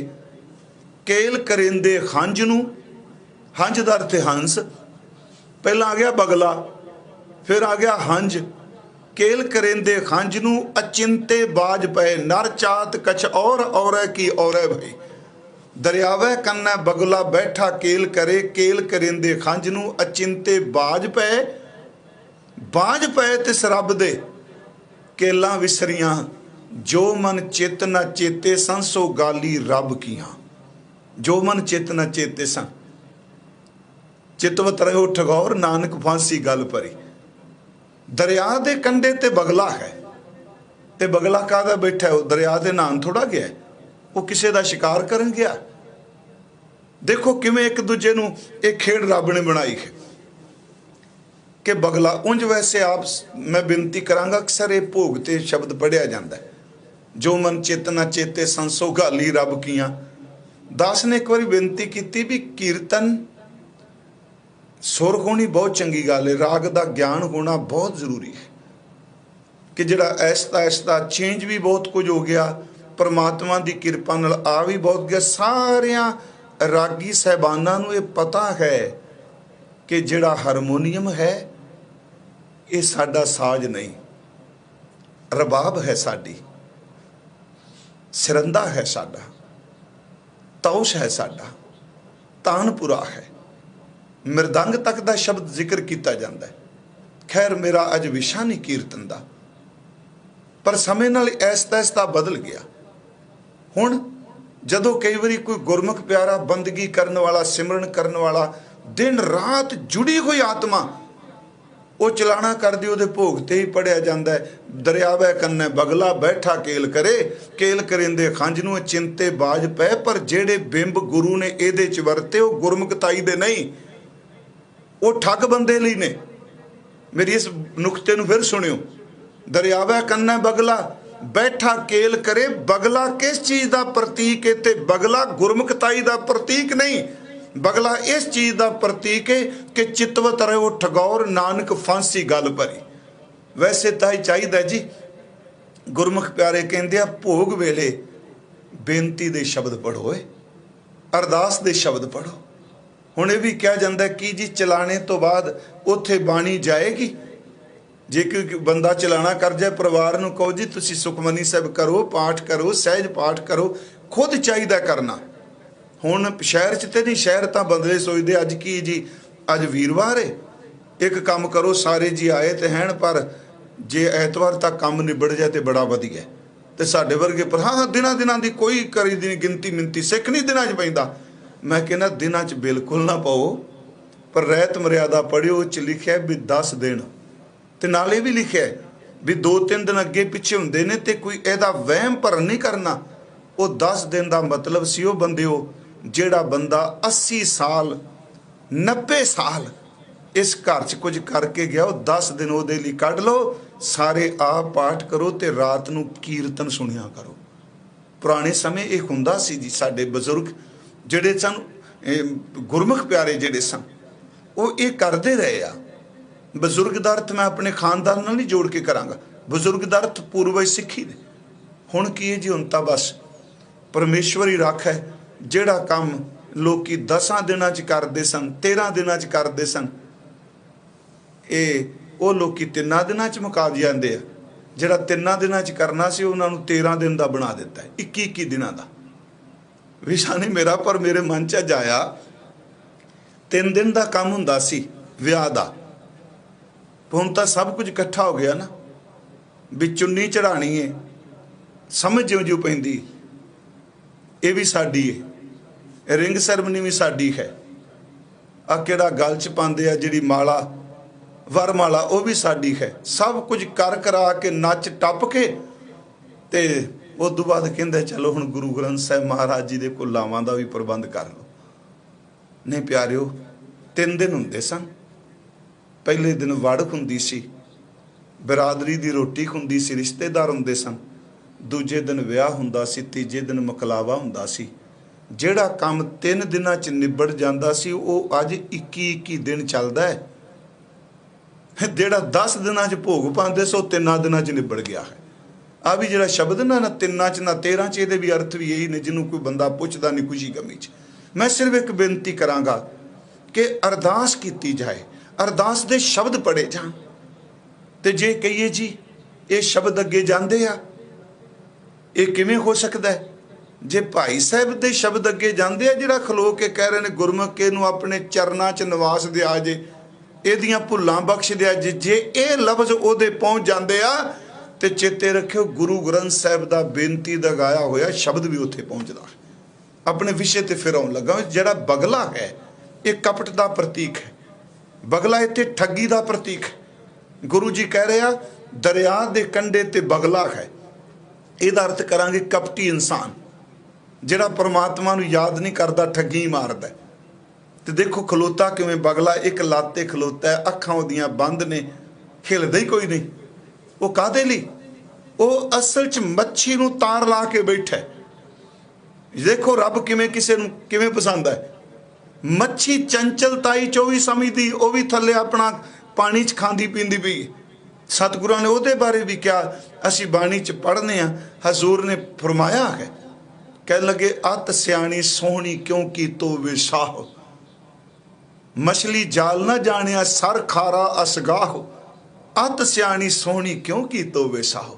केल करेंदे हंज नूं, हंज दा अर्थ हंस, पहला आ गया बगला, फिर आ गया हंज। केल करेंदे हंज नूं अचिंते बाज पए, नर चात कछ और औरै की औरै भई। दरियावै कन्नै बगुला बैठा केल करे, केल करेंदे हंज नूं अचिंते बाज पए, बाज पए तिस रब दे केलां विसरियां, जो मन चित न चेते सन सो गाली रब कीआं। जो मन चित न चेते सन, चितवत रहो ठगौर नानक फांसी गल परी। दरिया दे कंढे ते बगला है, ते बगला काहदा बैठा है? वो दरिया दे नान थोड़ा गया, वो किसी का शिकार करन गया। देखो किवें एक दूजे नूं एक खेड़ रब ने बनाई है कि बगला। उंज वैसे आप मैं बेनती करांगा, अक्सर ये भोग ते शब्द पढ़िया जाता है, जो मन चित न चेते संसो गाली रब कीआं। दास ने एक बार बेनती की भी कीर्तन सुर होनी बहुत चंगी गल है, राग का ज्ञान होना बहुत जरूरी है, कि जिहड़ा ऐसता ऐसता चेंज भी बहुत कुछ हो गया, परमात्मा की किरपा नाल आ भी बहुत गया। सारिया रागी साहबाना नूं ये पता है कि जिहड़ा हारमोनीयम है ये साडा साज नहीं, रबाब है साडी, सिरंदा है साडा, तौश है साडा, तानपुरा है, मृदंग तक का शब्द जिक्र किया जाता है। खैर मेरा अज विशा नहीं कीर्तन का, पर समय नाल ऐसता ऐसता बदल गया। हुण जदों कई बारी कोई गुरमुख प्यारा बंदगी करने वाला, सिमरन करने वाला, दिन रात जुड़ी हुई आत्मा वो चलाना कर दी, उहदे भोग ते ही पढ़िया जाता है, दरियावै कन्नै बगला बैठा केल करे, केल करेंदे खंज नूं चिंते बाज पै। पर जेड़े बिंब गुरु ने इहदे च वरते वो गुरमुखताई दे नहीं, वो ठग बंदे लई ने। मेरी इस नुकते नूं फिर सुनियो, दरियावै कन्नै बगला बैठा केल करे। बगला किस चीज़ का प्रतीक है? ते बगला गुरमुखताई का प्रतीक नहीं, बगला इस चीज़ का प्रतीक है कि चितवत रहो ठगौर नानक फांसी गल भरी। वैसे तो ही चाहिए जी, गुरमुख प्यारे कहते हैं भोग वेले बेनती दे शब्द पढ़ो, अरदास दे शब्द पढ़ो। हुण ये भी कहा जाता है कि जी चलाने तो बाद उत्थे बाणी जाएगी। जे कोई बंदा चलाना कर जाए, परिवार नूं कहो जी तुसीं सुखमनी साहब करो, पाठ करो, सहज पाठ करो, खुद चाहिए करना। हुण शहर च तो नहीं, शहर तो बदले सोचते अज की जी अज वीरवार है, एक काम करो सारे जी आए तो हैं, पर जे ऐतवार तक काम निबड़ जाए तो बड़ा वधिया। ਤੇ ਸਾਡੇ ਵਰਗੇ ਪਰ ਹਾਂ ਦਿਨਾਂ ਦਿਨਾਂ ਦੀ ਕੋਈ ਕਰੀ ਦੀ ਗਿਣਤੀ ਮਿੰਤੀ ਸਿੱਖ ਨਹੀਂ ਦਿਨਾਂ 'ਚ ਪੈਂਦਾ। ਮੈਂ ਕਹਿੰਦਾ ਦਿਨਾਂ 'ਚ ਬਿਲਕੁਲ ਨਾ ਪਾਓ, ਪਰ ਰਹਿਤ ਮਰਿਆਦਾ ਪੜ੍ਹਿਓ, 'ਚ ਲਿਖਿਆ ਵੀ 10 ਦਿਨ, ਤੇ ਨਾਲੇ ਵੀ ਲਿਖਿਆ ਵੀ 2-3 ਦਿਨ ਅੱਗੇ ਪਿੱਛੇ ਹੁੰਦੇ ਨੇ, ਤੇ ਕੋਈ ਇਹਦਾ ਵਹਿਮ ਭਰਨ ਨਹੀਂ ਕਰਨਾ। ਉਹ 10 ਦਿਨ ਦਾ ਮਤਲਬ ਸੀ ਉਹ ਬੰਦਿਓ ਜਿਹੜਾ ਬੰਦਾ 80 ਸਾਲ 90 ਸਾਲ ਇਸ ਘਰ 'ਚ ਕੁਝ ਕਰਕੇ ਗਿਆ, ਉਹ 10 ਦਿਨ ਉਹਦੇ ਲਈ ਕੱਢ ਲਓ, ਸਾਰੇ ਆਪ ਪਾਠ ਕਰੋ ਤੇ ਰਾਤ ਨੂੰ ਕੀਰਤਨ ਸੁਣਿਆ ਕਰੋ। ਪੁਰਾਣੇ ਸਮੇਂ ਇਹ ਹੁੰਦਾ ਸੀ ਜੀ। ਸਾਡੇ ਬਜ਼ੁਰਗ ਜਿਹੜੇ ਸਨ, ਗੁਰਮੁਖ ਪਿਆਰੇ ਜਿਹੜੇ ਸਨ, ਉਹ ਇਹ ਕਰਦੇ ਰਹੇ ਆ। ਬਜ਼ੁਰਗ ਦਾ ਅਰਥ ਮੈਂ ਆਪਣੇ ਖਾਨਦਾਨ ਨਾਲ ਨਹੀਂ ਜੋੜ ਕੇ ਕਰਾਂਗਾ, ਬਜ਼ੁਰਗ ਦਾ ਅਰਥ ਪੂਰਵਜ ਸਿੱਖੀ ਦੇ। ਹੁਣ ਕੀ ਹੈ ਜੀ, ਹੁਣ ਤਾਂ ਬਸ ਪਰਮੇਸ਼ਵਰ ਹੀ ਰੱਖ ਹੈ। ਜਿਹੜਾ ਕੰਮ ਲੋਕੀ 10 ਦਿਨਾਂ 'ਚ ਕਰਦੇ ਸਨ, 13 ਦਿਨਾਂ 'ਚ ਕਰਦੇ ਸਨ, ਉਹ ਲੋਕੀ 3 ਦਿਨਾਂ 'ਚ ਮੁਕਾ ਜਾਂਦੇ ਆ। ਜਿਹੜਾ 3 ਦਿਨਾਂ 'ਚ ਕਰਨਾ ਸੀ ਉਹਨਾਂ ਨੂੰ 13 ਦਿਨ ਦਾ ਬਣਾ ਦਿੱਤਾ, 21 ਦਿਨਾਂ ਦਾ। ਵਿਸ਼ਾ ਨਹੀਂ ਮੇਰਾ, ਪਰ ਮੇਰੇ ਮਨ 'ਚ ਅੱਜ ਆਇਆ 3 ਦਿਨ ਦਾ ਕੰਮ ਹੁੰਦਾ ਸੀ ਵਿਆਹ ਦਾ, ਹੁਣ ਤਾਂ ਸਭ ਕੁਝ ਇਕੱਠਾ ਹੋ ਗਿਆ ਨਾ। ਵੀ ਚੁੰਨੀ ਚੜਾਣੀ ਹੈ, ਸਮਝ ਜਿਉਂ ਪੈਂਦੀ, ਇਹ ਵੀ ਸਾਡੀ ਹੈ। ਰਿੰਗ ਸੈਰਮਨੀ ਵੀ ਸਾਡੀ ਹੈ। ਆ ਕਿਹੜਾ ਗਲ 'ਚ ਪਾਉਂਦੇ ਆ ਜਿਹੜੀ ਮਾਲਾ, ਵਰਮਾਲਾ, ਉਹ ਵੀ ਸਾਡੀ ਹੈ। ਸਭ ਕੁਝ ਕਰ ਕਰਾ ਕੇ ਨੱਚ ਟੱਪ ਕੇ ਤੇ ਉਸ ਤੋਂ ਬਾਅਦ ਕਹਿੰਦੇ ਚਲੋ ਹੁਣ ਗੁਰੂ ਗ੍ਰੰਥ ਸਾਹਿਬ ਮਹਾਰਾਜ ਜੀ ਦੇ ਕੋਲ ਲਾਵਾਂ ਦਾ ਵੀ ਪ੍ਰਬੰਧ ਕਰ ਲਓ। ਨਹੀਂ ਪਿਆਰਿਓ, 3 ਦਿਨ ਹੁੰਦੇ ਸਨ। ਪਹਿਲੇ ਦਿਨ ਵੜਕ ਹੁੰਦੀ ਸੀ, ਬਰਾਦਰੀ ਦੀ ਰੋਟੀ ਹੁੰਦੀ ਸੀ, ਰਿਸ਼ਤੇਦਾਰ ਹੁੰਦੇ ਸਨ। ਦੂਜੇ ਦਿਨ ਵਿਆਹ ਹੁੰਦਾ ਸੀ, ਤੀਜੇ ਦਿਨ ਮਕਲਾਵਾ ਹੁੰਦਾ ਸੀ। ਜਿਹੜਾ ਕੰਮ 3 ਦਿਨਾਂ 'ਚ ਨਿਬੜ ਜਾਂਦਾ ਸੀ ਉਹ ਅੱਜ 21 ਦਿਨ ਚੱਲਦਾ ਹੈ। ਜਿਹੜਾ 10 ਦਿਨਾਂ 'ਚ ਭੋਗ ਪਾਉਂਦੇ ਸੋ 3 ਦਿਨਾਂ 'ਚ ਨਿਬੜ ਗਿਆ ਹੈ। ਆ ਵੀ ਜਿਹੜਾ ਸ਼ਬਦ ਨਾ 3 'ਚ ਨਾ 13 'ਚ, ਇਹਦੇ ਵੀ ਅਰਥ ਵੀ ਇਹੀ ਨੇ, ਜਿਹਨੂੰ ਕੋਈ ਬੰਦਾ ਪੁੱਛਦਾ ਨਹੀਂ ਖੁਸ਼ੀ ਗਮੀ 'ਚ। ਮੈਂ ਸਿਰਫ ਇੱਕ ਬੇਨਤੀ ਕਰਾਂਗਾ ਕਿ ਅਰਦਾਸ ਕੀਤੀ ਜਾਏ, ਅਰਦਾਸ ਦੇ ਸ਼ਬਦ ਪੜ੍ਹੇ ਜਾਣ। ਤੇ ਜੇ ਕਹੀਏ ਜੀ ਇਹ ਸ਼ਬਦ ਅੱਗੇ ਜਾਂਦੇ ਆ, ਇਹ ਕਿਵੇਂ ਹੋ ਸਕਦਾ ਹੈ? ਜੇ ਭਾਈ ਸਾਹਿਬ ਦੇ ਸ਼ਬਦ ਅੱਗੇ ਜਾਂਦੇ ਆ, ਜਿਹੜਾ ਖਲੋ ਕੇ ਕਹਿ ਰਹੇ ਨੇ ਗੁਰਮੁਖ ਨੂੰ ਆਪਣੇ ਚਰਨਾਂ 'ਚ ਨਿਵਾਸ ਦਿਆ ਜੇ, ਇਹਦੀਆਂ ਭੁੱਲਾਂ ਬਖਸ਼ ਦਿਆ ਜੇ, ਜੇ ਇਹ ਲਫ਼ਜ਼ ਉਹਦੇ ਪਹੁੰਚ ਜਾਂਦੇ ਆ ਤੇ ਚੇਤੇ ਰੱਖਿਓ ਗੁਰੂ ਗ੍ਰੰਥ ਸਾਹਿਬ ਦਾ ਬੇਨਤੀ ਦਾ ਗਾਇਆ ਹੋਇਆ ਸ਼ਬਦ ਵੀ ਉੱਥੇ ਪਹੁੰਚਦਾ। ਆਪਣੇ ਵਿਸ਼ੇ ਤੇ ਫਿਰ ਆਉਣ ਲੱਗਾ। ਜਿਹੜਾ ਬਗਲਾ ਹੈ ਇਹ ਕਪਟ ਦਾ ਪ੍ਰਤੀਕ ਹੈ। ਬਗਲਾ ਇੱਥੇ ਠੱਗੀ ਦਾ ਪ੍ਰਤੀਕ ਹੈ। ਗੁਰੂ ਜੀ ਕਹਿ ਰਿਹਾ ਦਰਿਆ ਦੇ ਕੰਢੇ ਤੇ ਬਗਲਾ ਹੈ। ਇਹਦਾ ਅਰਥ ਕਰਾਂਗੇ ਕਪਟੀ ਇਨਸਾਨ, ਜਿਹੜਾ ਪਰਮਾਤਮਾ ਨੂੰ ਯਾਦ ਨਹੀਂ ਕਰਦਾ, ਠੱਗੀ ਮਾਰਦਾ। ਤੇ ਦੇਖੋ ਖਲੋਤਾ ਕਿਵੇਂ ਬਗਲਾ, ਇੱਕ ਲੱਤ ਤੇ ਖਲੋਤਾ ਹੈ, ਅੱਖਾਂ ਉਹਦੀਆਂ ਬੰਦ ਨੇ, ਹਿਲਦਾ ਹੀ ਕੋਈ ਨਹੀਂ। ਉਹ ਕਾਹਦੇ ਲਈ? ਉਹ ਅਸਲ 'ਚ ਮੱਛੀ ਨੂੰ ਤਾਰ ਲਾ ਕੇ ਬੈਠਾ। ਦੇਖੋ ਰੱਬ ਕਿਵੇਂ ਕਿਸੇ ਨੂੰ ਕਿਵੇਂ ਪਸੰਦ ਹੈ। ਮੱਛੀ ਚੰਚਲਤਾਈ 24 ਸਮਝਦੀ, ਉਹ ਵੀ ਥੱਲੇ ਆਪਣਾ ਪਾਣੀ 'ਚ ਖਾਂਦੀ ਪੀਂਦੀ ਪਈ। ਸਤਿਗੁਰਾਂ ਨੇ ਉਹਦੇ ਬਾਰੇ ਵੀ ਕਿਹਾ, ਅਸੀਂ ਬਾਣੀ 'ਚ ਪੜ੍ਹਨੇ ਆ, ਹਜ਼ੂਰ ਨੇ ਫਰਮਾਇਆ ਹੈ, ਕਹਿਣ ਲੱਗੇ ਅਤ ਸਿਆਣੀ ਸੋਹਣੀ ਕਿਉਂ ਕੀਤੋ ਵਿਸਾਹ, ਮਛਲੀ ਜਾਲ ਨਾ ਜਾਣਿਆ ਸਰ ਖਾਰਾ ਅਸਗਾਹ, ਅਤ ਸਿਆਣੀ ਸੋਹਣੀ ਕਿਉਂ ਕੀਤੋ ਵਿਸਾਹ।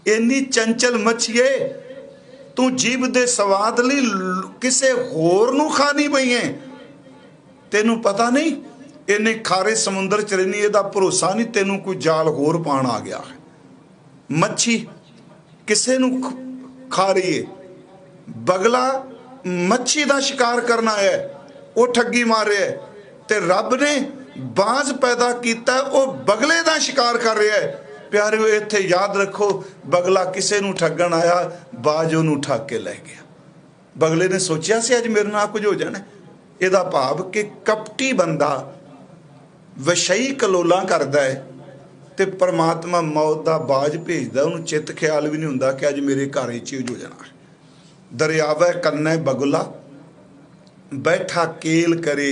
ਇੰਨੀ ਚੰਚਲ ਮੱਛੀਏ, ਤੂੰ ਜੀਭ ਦੇ ਸਵਾਦ ਲਈ ਕਿਸੇ ਹੋਰ ਨੂੰ ਖਾਣੀ ਪਈ ਹੈ। ਤੈਨੂੰ ਪਤਾ ਨਹੀਂ ਇਹਨੇ ਖਾਰੇ ਸਮੁੰਦਰ 'ਚ ਰਹਿਣੀ, ਇਹਦਾ ਭਰੋਸਾ ਨਹੀਂ, ਤੈਨੂੰ ਕੋਈ ਜਾਲ ਹੋਰ ਪਾਣ ਆ ਗਿਆ ਹੈ। ਮੱਛੀ ਕਿਸੇ ਨੂੰ ਖਾ ਰਹੀ ਹੈ, ਬਗਲਾ ਮੱਛੀ ਦਾ ਸ਼ਿਕਾਰ ਕਰਨਾ ਹੈ, ਉਹ ਠੱਗੀ ਮਾਰ ਰਿਹਾ ਹੈ। ਤੇ ਰੱਬ ਨੇ ਬਾਜ਼ ਪੈਦਾ ਕੀਤਾ, ਉਹ ਬਗਲੇ ਦਾ ਸ਼ਿਕਾਰ ਕਰ ਰਿਹਾ ਹੈ। ਪਿਆਰਿਓ ਇੱਥੇ ਯਾਦ ਰੱਖੋ, ਬਗਲਾ ਕਿਸੇ ਨੂੰ ਠੱਗਣ ਆਇਆ, ਬਾਜ਼ ਉਹਨੂੰ ਠੱਗ ਕੇ ਲੈ ਗਿਆ। ਬਗਲੇ ਨੇ ਸੋਚਿਆ ਸੀ ਅੱਜ ਮੇਰੇ ਨਾਲ ਕੁਝ ਹੋ ਜਾਣਾ। ਇਹਦਾ ਭਾਵ ਕਿ ਕਪਟੀ ਬੰਦਾ ਵਸ਼ਈ ਕਲੋਲਾਂ ਕਰਦਾ ਹੈ ਤੇ ਪਰਮਾਤਮਾ ਮੌਤ ਦਾ ਬਾਜ਼ ਭੇਜਦਾ, ਉਹਨੂੰ ਚਿੱਤ ਖਿਆਲ ਵੀ ਨਹੀਂ ਹੁੰਦਾ ਕਿ ਅੱਜ ਮੇਰੇ ਘਰ ਹੀ ਚੀਜ਼ ਹੋ ਜਾਣਾ। ਦਰਿਆਵੇ ਕੰਨੇ ਬਗਲਾ ਬੈਠਾ ਕੇਲ ਕਰੇ,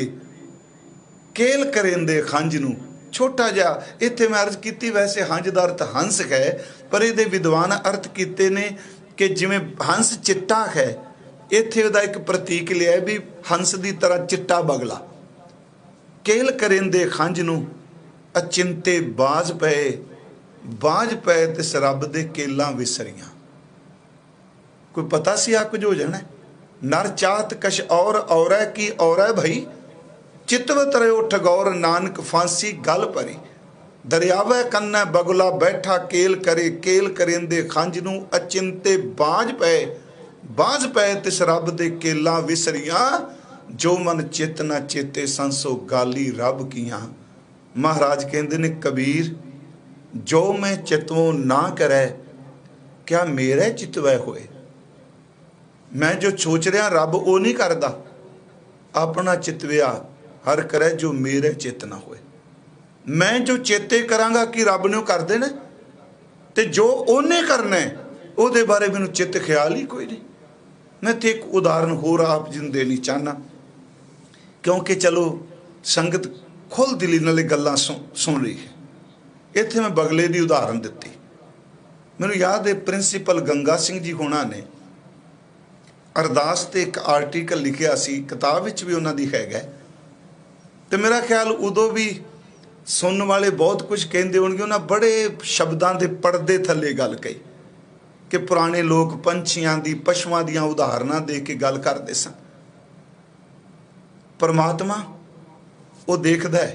ਕੇਲ ਕਰੇਂਦੇ ਖੰਜ ਨੂੰ। ਛੋਟਾ ਜਿਹਾ ਇੱਥੇ ਮੈਂ ਅਰਜ਼ ਕੀਤੀ, ਵੈਸੇ ਹੰਝ ਦਾ ਅਰਥ ਹੰਸ ਹੈ, ਪਰ ਇਹਦੇ ਵਿਦਵਾਨ ਅਰਥ ਕੀਤੇ ਨੇ ਕਿ ਜਿਵੇਂ ਹੰਸ ਚਿੱਟਾ ਹੈ, ਇੱਥੇ ਉਹਦਾ ਇੱਕ ਪ੍ਰਤੀਕ ਲਿਆ ਵੀ ਹੰਸ ਦੀ ਤਰ੍ਹਾਂ ਚਿੱਟਾ ਬਗਲਾ। ਕੇਲ ਕਰੇਂਦੇ ਖੰਜ ਨੂੰ ਅਚਿੰਤੇ ਬਾਜ਼ ਪਏ, ਬਾਜ਼ ਪਏ ਤਿਸ ਰੱਬ ਦੇ ਕੇਲਾਂ ਵਿਸਰੀਆਂ। ਕੋਈ ਪਤਾ ਸੀ ਆ ਕੁਝ ਹੋ ਜਾਣਾ। ਨਰ ਚਾਹਤ ਕਸ਼ ਔਰੈ ਕੀ ਔਰੈ ਭਈ, ਚਿਤਵਤ ਰਿਓ ਠਗੌਰ ਨਾਨਕ ਫਾਂਸੀ ਗਲ ਭਰੀ। दरियावे कन्नै बगुला बैठा केल करेंदे खंज नूं अचिंते बाज पए तिस रब दे केलां विसरियां जो मन चित ना चेते संसो गाली रब कियां। महाराज कहते ने कबीर जो मैं चितवों ना करे क्या मेरे चितवै होए। मैं जो सोच रहा रब वो नहीं करता, अपना चितविया हर करे जो मेरे चित ना होए। मैं जो चेते करांगा कि रब ने कर देना, ते जो उन्हें करना है ਉਹਦੇ बारे मैनू चित ख्याल ही कोई नहीं। मैं तो एक उदाहरण होर आप जी देनी चाहना, क्योंकि चलो संगत खुल दिली नाले गल्लां सुन रही है। इत्थे मैं बगले की उदाहरण दी। मैनू याद है प्रिंसीपल गंगा सिंह जी होना ने अरदास ते एक आर्टिकल लिखिया सी, किताब विच भी उन्हां दी हैगा। तो मेरा ख्याल उदों भी सुनने वाले बहुत कुछ कहते होणगे। उन्हां बड़े शब्दां दे पर्दे थल्ले गल कही कि पुराने लोग पंछियां दी पशुआं दियां उदाहरणां दे के गल करते सन। परमात्मा वो देखदा है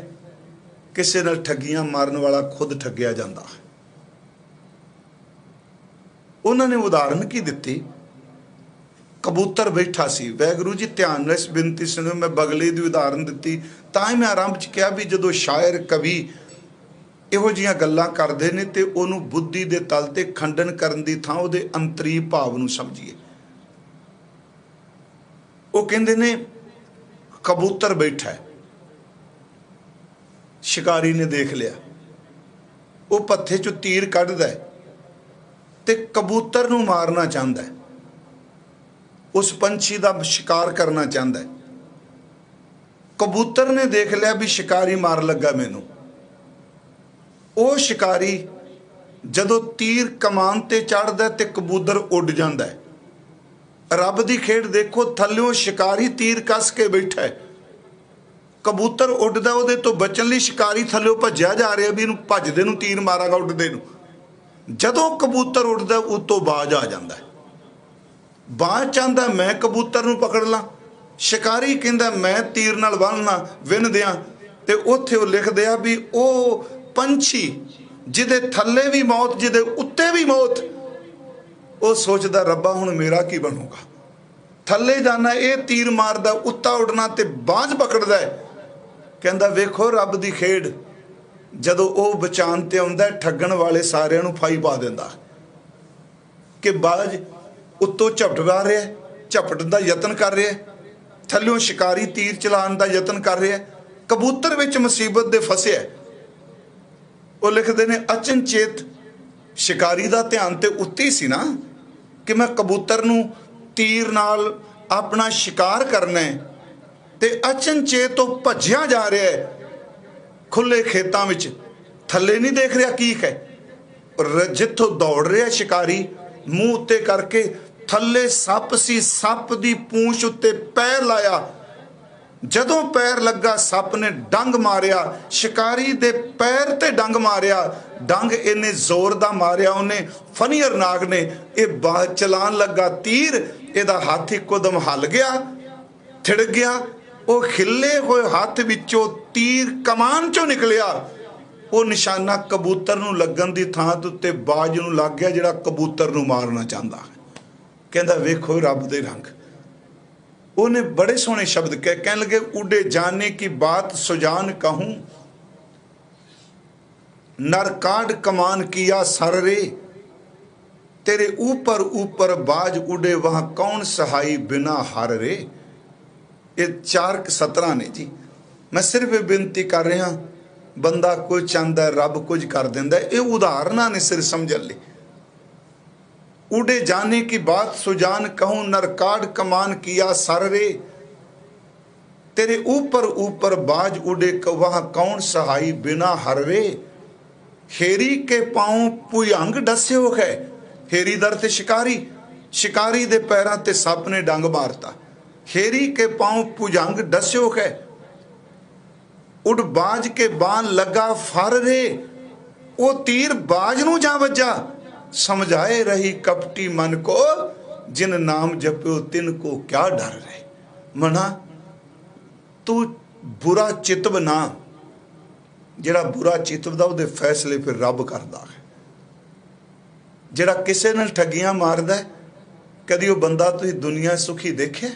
किसी नाल ठगियां मारन वाला खुद ठगिया जाता है। उन्होंने उदाहरण की दिती, कबूतर बैठा सी। वैगुरू जी ध्यान नाल इस बिनती सुनो, मैं बगले की उदाहरण दी तां ही मैं आरंभ च कहा भी जदों शायर कवि इहो जिहियां गल्लां करदे ने ते उहनूं बुद्धि दे तल ते खंडन करन दी थां उहदे अंतरी भाव नूं समझीए। वो कहंदे ने कबूतर बैठा है, शिकारी ने देख लिया, वो पत्थे चों तीर कढदा है ते कबूतर नूं मारना चाहता है, उस पंछी का शिकार करना चाहता है। कबूतर ने देख लिया भी शिकारी मार लगा मैनू। वो शिकारी जदों तीर कमान ते चढ़दा ते कबूतर उड़ जाता है। रब की खेड देखो, थल्लों शिकारी तीर कस के बैठा है, कबूतर उड़दा उहदे तो बचन लई शिकारी थल्लों भज्या जा रहा भी इहनूं भजदे नूं तीर मारांगा उड़दे नूं। जदों कबूतर उड़दा उत्तों बाज आ जाता है। बाज चाहता मैं कबूतर नूं पकड़ ला, शिकारी कहंदा मैं तीर नाल बन्नना विन दियां। ते उत्थे वो लिख दिया भी वो पंछी जिदे थल्ले भी मौत जिदे उत्ते भी मौत, वो सोचदा रब्बा हुण मेरा की बनूगा। थल्ले जाना ये तीर मारदा, उत्ता उड़ना ते बाज पकड़दा है। कहंदा वेखो रब दी खेड, जदों वो बचान ते आउंदा ठगण वाले सारिआं नूं फाई पा दिंदा कि बाज उत्तों झपटवा रहा है, झपटन का यतन कर रहा है, थल्लों शिकारी तीर चलाने का यतन कर रहा है, कबूतर विच मुसीबत दे फसिया। वो लिखते ने अचनचेत शिकारी का ध्यान तो उत्ते ही सी ना कि मैं कबूतर नूं तीर नाल अपना शिकार करना है, ते अचनचेत तो भज्या जा रहा है खुले खेतों में, थल्ले नहीं देख रहा की है। और जिथों दौड़ रहा शिकारी मूँह उत्ते करके, थल्ले सप सी, सप की पूंछ उत्ते पैर लाया। जदों पैर लगा सप ने डंग मारिया, शिकारी दे पैर ते डंग मारिया। डंग इन्ने जोर दा मारिया उन्हें फनीअर नाग ने, ये बाज चलान लगा तीर, इहदा हाथ इकोदम हल गया, थिड़क गया। वो खिले हुए हाथ विचों तीर कमान चों निकलिया। वो निशाना कबूतर नूं लगन दी थां ते उत्ते बाज नूं लग गया जिहड़ा कबूतर नूं मारना चाहता है। कहंदा वेखो रब दे रंग। उन्हें बड़े सोहने शब्द कह लगे, उड़े जाने की बात सुजान कहूं, नरकाड कमान किया सर रे, तेरे ऊपर ऊपर बाज उड़े वहां कौन सहाई बिना हार रे। ये 4:17 ने जी। मैं सिर्फ बेनती कर रहा, बंदा कुछ चाहता है रब कुछ कर देंदा। ये उदाहरणा ने सिर समझ ली। उड़े जाने की बात सुजान कहूं, नरकाड कमान किया सर रे, तेरे ऊपर ऊपर बाज उड़े वहां कौन सहाई बिना हर रे। हेरी के पांव भुजंग डस्यो है, हेरी दर ते शिकारी, शिकारी दे पैरां ते सप ने डंग मारता। हेरी के पांव भुजंग डस्यो है, उड़ बाज के बाण लगा फर रे। वो तीर बाज नूं जा वजा, समझाए रही कपटी मन को, जिन नाम जप्यो तिन को क्या डर रहे। मना तू बुरा चित बना, ਜਿਹੜਾ बुरा चितवदा ਉਹਦੇ फैसले फिर रब करदा है। ਜਿਹੜਾ ਕਿਸੇ ਨਾਲ ठगियां मारदा है, कदी वो बंदा तुसीं दुनिया सुखी देखे?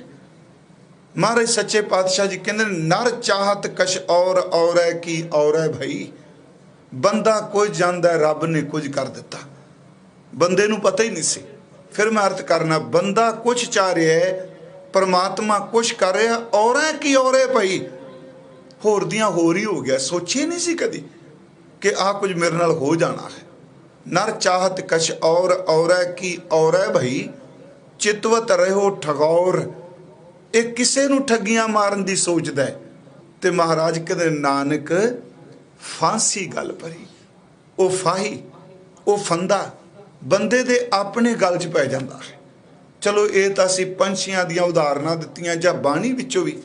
महाराज सच्चे पातशाह जी कहते नर चाहत कश और है की और है भाई। बंदा कुछ जानदा है, रब ने कुछ कर दिता, बंदे नूं पता ही नहीं सी। फिर मैं अर्थ करना, बंदा कुछ चाह रहा है, परमात्मा कुछ कर रहा, और है की और है भाई। होर दियां होर ही हो गया, सोची नहीं सी कदी कि आ कुछ मेरे नाल हो जाना है। नर चाहत कश और है की और है भाई। चितवत रहो ठगौर, ये किसे नूं ठगियां मारन दी सोचदा है। ते महाराज कहते नानक फांसी गल भरी, वो फाही वो फंदा बंदे दे अपने गल च पै जांदा है। चलो ये तो असीं पंछियां दियां उदाहरणां दित्तियां जां बाणी विचों भी।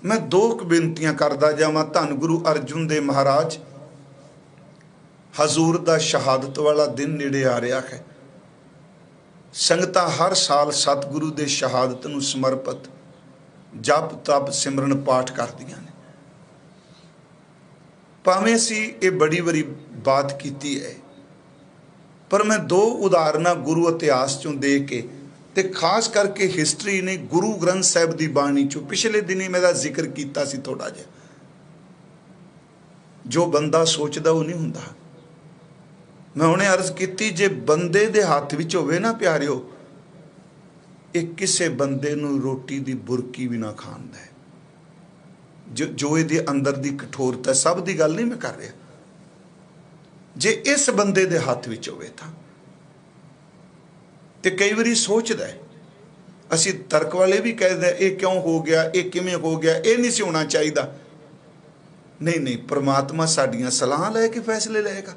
मैं दो बेनतियां करदा जावां। धन गुरु अर्जुन देव महाराज हजूर दा शहादत वाला दिन नेड़े आ रहा है। संगतां हर साल सतगुरु दे शहादत नूं समर्पित जप तप सिमरन पाठ करदियां ने। भावें असीं ये बड़ी बड़ी बात कीती है, पर मैं दो उदाहरणां गुरु इतिहास चों दे के ते खास करके हिस्टरी ने गुरु ग्रंथ साहिब दी बाणी चों पिछले दिनी मेरा जिक्र कीता सी थोड़ा जिहा। जो बंदा सोचदा वो नहीं हुंदा। मैं हुणे अर्ज कीती, जे बंदे दे हाथ विच होवे ना प्यारिओ, ये किसे बंदे नूं रोटी दी बुरकी भी ना खांदा है। जो इहदे अंदर दी कठोरता, सब दी गल नहीं मैं कर रहा, जे इस बंदे दे हाथ विच होवे तां। ते कई बारी सोचदा है, असीं तर्क वाले भी कहदे ये क्यों हो गया, ये किवें हो गया, ये नहीं सी होना चाहिदा। नहीं नहीं, परमात्मा साडियां सलाह लैके फैसले लेगा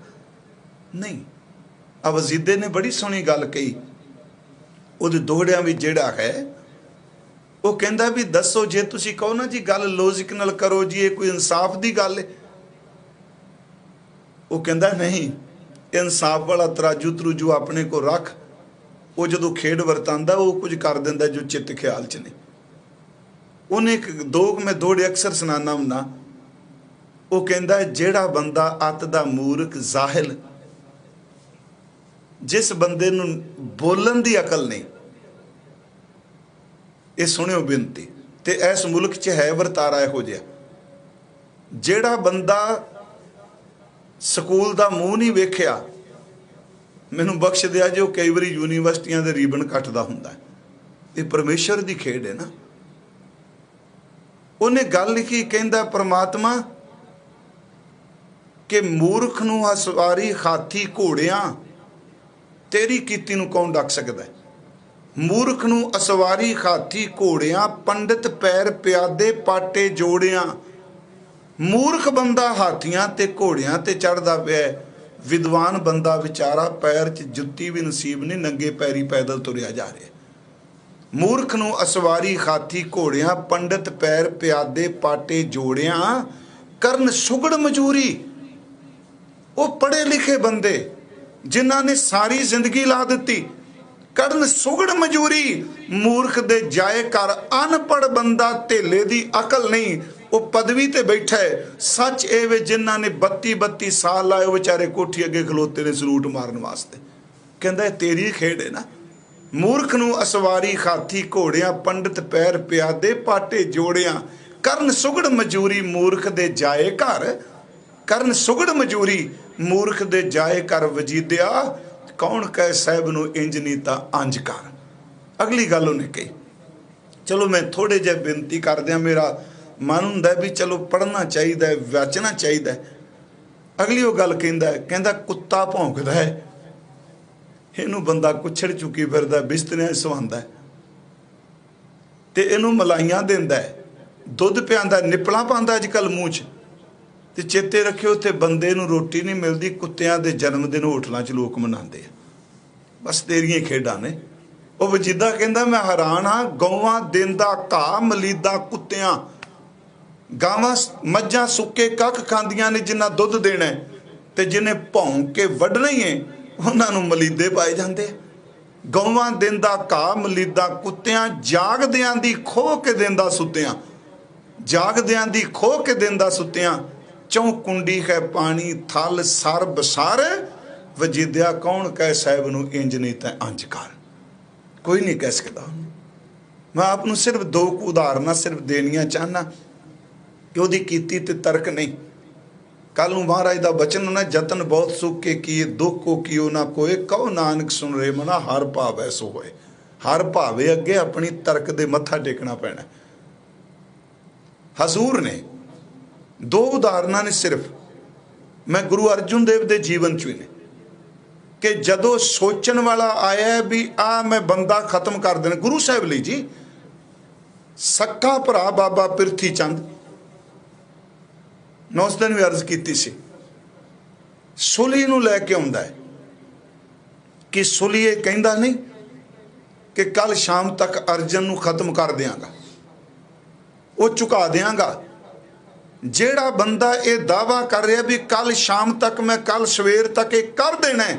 नहीं। अब वजीदे ने बड़ी सोहनी गल कही, उहदे दोहड़ियां भी जिहड़ा है वो कहंदा भी दसो, जे तुसीं कहो ना जी गल लॉजिक नाल करो जी, ये कोई इंसाफ दी गल है। वो कहंदा नहीं, इंसाफ वाला तराजू तरूजू अपने को रख। वो जो खेड वरतांदा वो कुछ कर दिंदा जो चित्त ख्याल च नहीं। उन्हें एक दो मैं दोहड़े अक्सर सुनाना हुंदा। वो कहंदा जेड़ा बंदा अत दा मूर्ख जाहिल, जिस बंदे नूं बोलन दी अकल नहीं, ये सुनियो बेनती, ते इस मुल्क च है वरतारा इहो जिहा। जेड़ा बंदा स्कूल दा मूँह नहीं वेखिया, मैनूं बख्श दिया जो कई बारी यूनीवर्सिटियां दे रीबन कटदा हुंदा है। ये परमेश्वर दी खेड है ना। उन्हें गल लिखी, कहंदा परमात्मा कि मूर्ख नूं असवारी हाथी घोड़ियां तेरी कीती नूं कौन डक सकदा है। मूर्ख नूं असवारी हाथी घोड़ियां पंडित पैर प्यादे पाटे जोड़ियां। मूर्ख बंदा हाथियां ते घोड़ियां ते चढ़दा पिया, विद्वान बंदा विचारा पैर च जुत्ती भी नसीब नहीं, नंगे पैरी पैदल तुरिया जा रहा। मूर्ख नूं असवारी हाथी घोड़ियां पंडित पैर प्यादे पाटे जोड़ियां। करन सुगड़ मजूरी, वो पढ़े लिखे बंदे जिन्हां ने सारी जिंदगी ला दी, करन सुगड़ मजूरी। मूर्ख दे जाए कर अनपढ़ बंदा, धेले दी अकल नहीं, वो पदवी ते बैठा है। सच ए वे जिन्हां ने 32 साल लाए, बेचारे कोठी अगे खलोते ने सलूट मारन वास्ते। कहंदा तेरी खेड है ना। मूर्ख नूं असवारी हाथी घोड़ियां पंडित पैर प्यादे पाटे जोड़ियां। करन सुगड़ मजूरी मूर्ख दे जाए घर, करन सुगड़ मजूरी मूर्ख दे जाए कर वजीदिया। कौन कह साहब नूं इंज नहीं तां अंज कर। अगली गल उन्हें कही। चलो मैं थोड़े जे बेनती कर दियां, मेरा मन हुंदा भी चलो पढ़ना चाहिए, वाचना चाहिए। अगली वो गल कहंदा कुत्ता भौंकदा है, इनू बंदा कुछड़ चुकी फिरदा, बिस्तरियां सवांदा है ते इनू मलाइयां दिंदा है, दुध पिआंदा, निपलां पांदा अजकल मूँह च। ते चेते रखियो उत्थे बंदे नूं रोटी नहीं मिलती, कुत्तियां दे जन्मदिन होटलों च लोग मनाते हैं। बस तेरियां खेडां ने। वो वजीदा कहंदा मैं हैरान हाँ, गौवां देंदा घाह मलीदा कुत्तियां, गावां मझां सुक्के कख खांदियां ने जिन्ना दुध देना है, ते जिन्हें भौंक के वढना ही है उन्होंने मलीदे पाए जाते। गौवां देंदा घाह मलीदा कुत्तियां, जागदियां दी खोह के देंदा सुत्तियां, जागदियां दी खोह के देंदा सुत्तियां। चौं कुंडी है पानी थल सर बसार वजिद्या कौन कह साहब नूं इंज नहीं तैं अंज कर। कोई नहीं कह सकता। मैं आपनूं सिर्फ दो उदाहरण सिर्फ देनियां चाहना कि उहदी कीती ते तर्क नहीं। कल नूं महाराज दा बचन ना जतन बहुत सुख के किए दुख को कियो ना कोई कहो नानक सुन रे मना हर भावै सो होए। हर भावे अगे अपनी तर्क दे मत्था टेकना पैना। हजूर ने दो उदाहरणा ने सिर्फ मैं गुरु अर्जुन देव दे जीवन चो ने कि जदों सोचण वाला आया भी आ मैं बंदा खत्म कर देना। गुरु साहब ली जी सक्का भरा बाबा पिरथी चंद मैं उस दिन भी अर्ज की सी सुली नूं लैके आउंदा है कि सुलीए कहंदा नहीं कि कल शाम तक अर्जन नूं खत्म कर देंगा, वो चुका देंगा। जेड़ा बंदा ये दावा कर रहा भी कल शाम तक मैं कल सवेर तक ये कर देना है,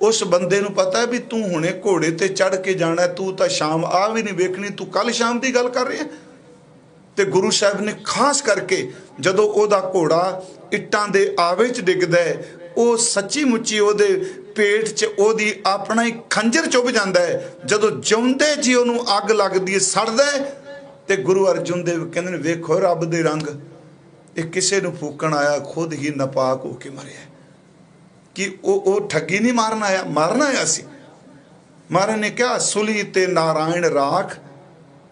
उस बंदे नूं पता है भी तू हुणे घोड़े ते चढ़ के जाना, तू तो शाम आ भी नहीं वेखनी, तू कल शाम की गल कर रही है। तो गुरु साहब ने खास करके जदों ओदा घोड़ा इट्टां दे आवे च डिगदा है, वो सच्ची मुच्ची ओदे पेट च ओदी अपना ही खंजर चुभ जाता है। जदों जिउंदे जी ओनूं अग लगदी है सड़दा है ते गुरु अर्जुन देव कहंदे वेखो रब दे रंग, ये किसे नूं फूकण आया खुद ही नपाक होके मरिया। कि वो ठगी नहीं मारन आया, मारना आया सी। महाराज ने कहा सुली ते नारायण राख,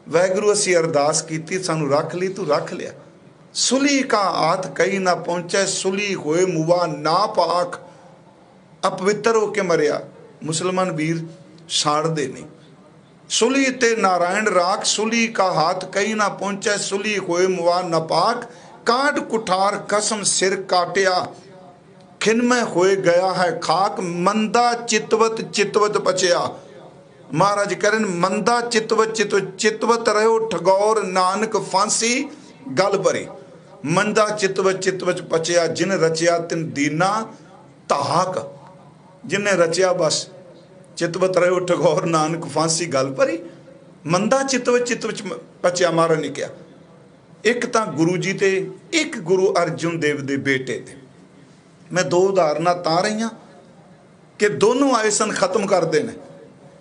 वैगुरु असी अरदास की सानू रख ली, तू रख लिया। सुली का हाथ कहीं ना पहुंचे, सुली होए मुआ ना पाक, अपवित्र होके मरिया। मुसलमान वीर साड़दे नहीं। सुली ते नारायण राख, सुली का हाथ कहीं ना पहुंचे, सुली होए मुआ नापाक, काट कुठार कसम सिर काटिया, खिनमय होए गया है खाक, मंदा चितवत चितवत बचया। महाराज करें मंदा चितवत चितवत चितवत रहो ठगौर नानक फांसी गल भरी। मंदा चितवत चितवत बचया, जिन रचिया तिन दीना ताक, जिन्हें रचिया बस चितवत रहो ठगौर नानक फांसी गल भरी। मंदा चितवत चितवत बचया। महाराज ने कहा एक तो गुरु जी ते एक गुरु अर्जुन देव दे बेटे थे। मैं दो उदाहरणा ता रही कि दोनों आए सन खत्म कर देने।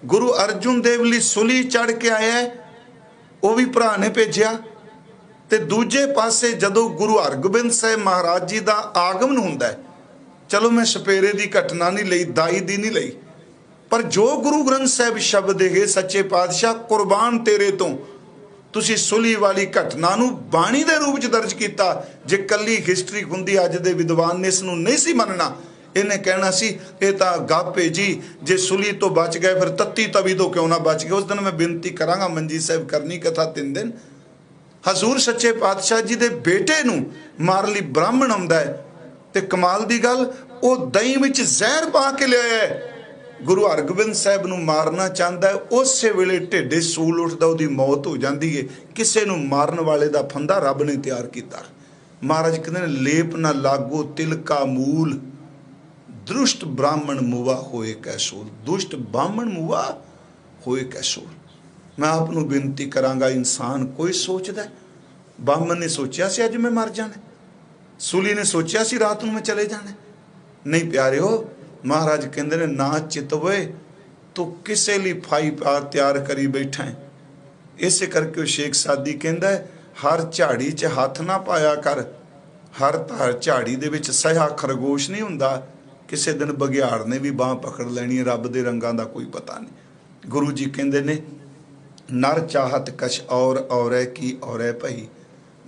गुरु अर्जुन देव लई सुली चढ़ के आया है, वह भी भरा ने भेजा। ते दूजे पासे जदों गुरु हरगोबिंद साहब महाराज जी का आगमन हुंदा है, चलो मैं सपेरे की घटना नहीं लई, दाई दी नहीं लई, पर जो गुरु ग्रंथ साहब शब्द है सच्चे पातशाह कुर्बान तेरे तो तुसी सुली वाली घटना नूं बाणी दे रूप च दर्ज किया। जे कली हिस्टरी हुंदी अज दे विद्वान ने इस नूं नहीं सी मनना, इन्हें कहना सी ये तो गप है जी, जे सुली तो बच गए फिर तत्ती तवी तो क्यों ना बच गए। उस दिन मैं बेनती करांगा मंजी साहब करनी कथा 3 दिन। हजूर सच्चे पातशाह जी दे बेटे नूं मार लई ब्राह्मण आउंदा है ते कमाल दी गल वो दही विच जहर पा के लिया है। गुरु हरगोबिंद साहब नूं मारना चाहता है, उस वेले ढिड्डे सूल उठदा, उहदी मौत हो जाती है। किसे नूं मारन वाले दा फंदा रब ने तैयार किया। महाराज कहते लेप ना लागो तिलका मूल, दुष्ट ब्राह्मण मुआ होए कैसूल। दुष्ट ब्राह्मण मुआ होए कैसूल। मैं आपनूं बेनती करांगा, इंसान कोई सोचदा है, ब्राह्मण ने सोचा सी अज मैं मर जाना, सुली ने सोचा सी रात नूं मैं चले जाना। नहीं प्यारिओ, महाराज कहते ने ना चितवे तो किसे लिए फाई पार तैयार करी बैठा है। इस करके शेख सादी कहता है हर झाड़ी च हाथ ना पाया कर, हर धार झाड़ी दे विच सहा खरगोश नहीं हुंदा। किसी दिन बघियाड़ ने भी बांह पकड़ लैनी है, रब दे रंगां दा कोई पता नहीं। गुरु जी कहते ने नर चाहत कछ और है की और है भई,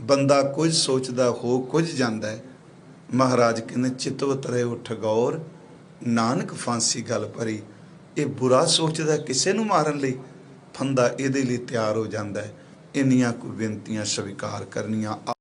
बंदा कुछ सोचदा हो कुछ जांदा है। महाराज कहते चितवत रहे ठगौर नानक फांसी गल भरी। ये बुरा सोचदा किसे नूं मारन लई, फंदा इहदे लई तैयार हो जांदा है। इन्नियां कोई बेनतियां स्वीकार करनियां।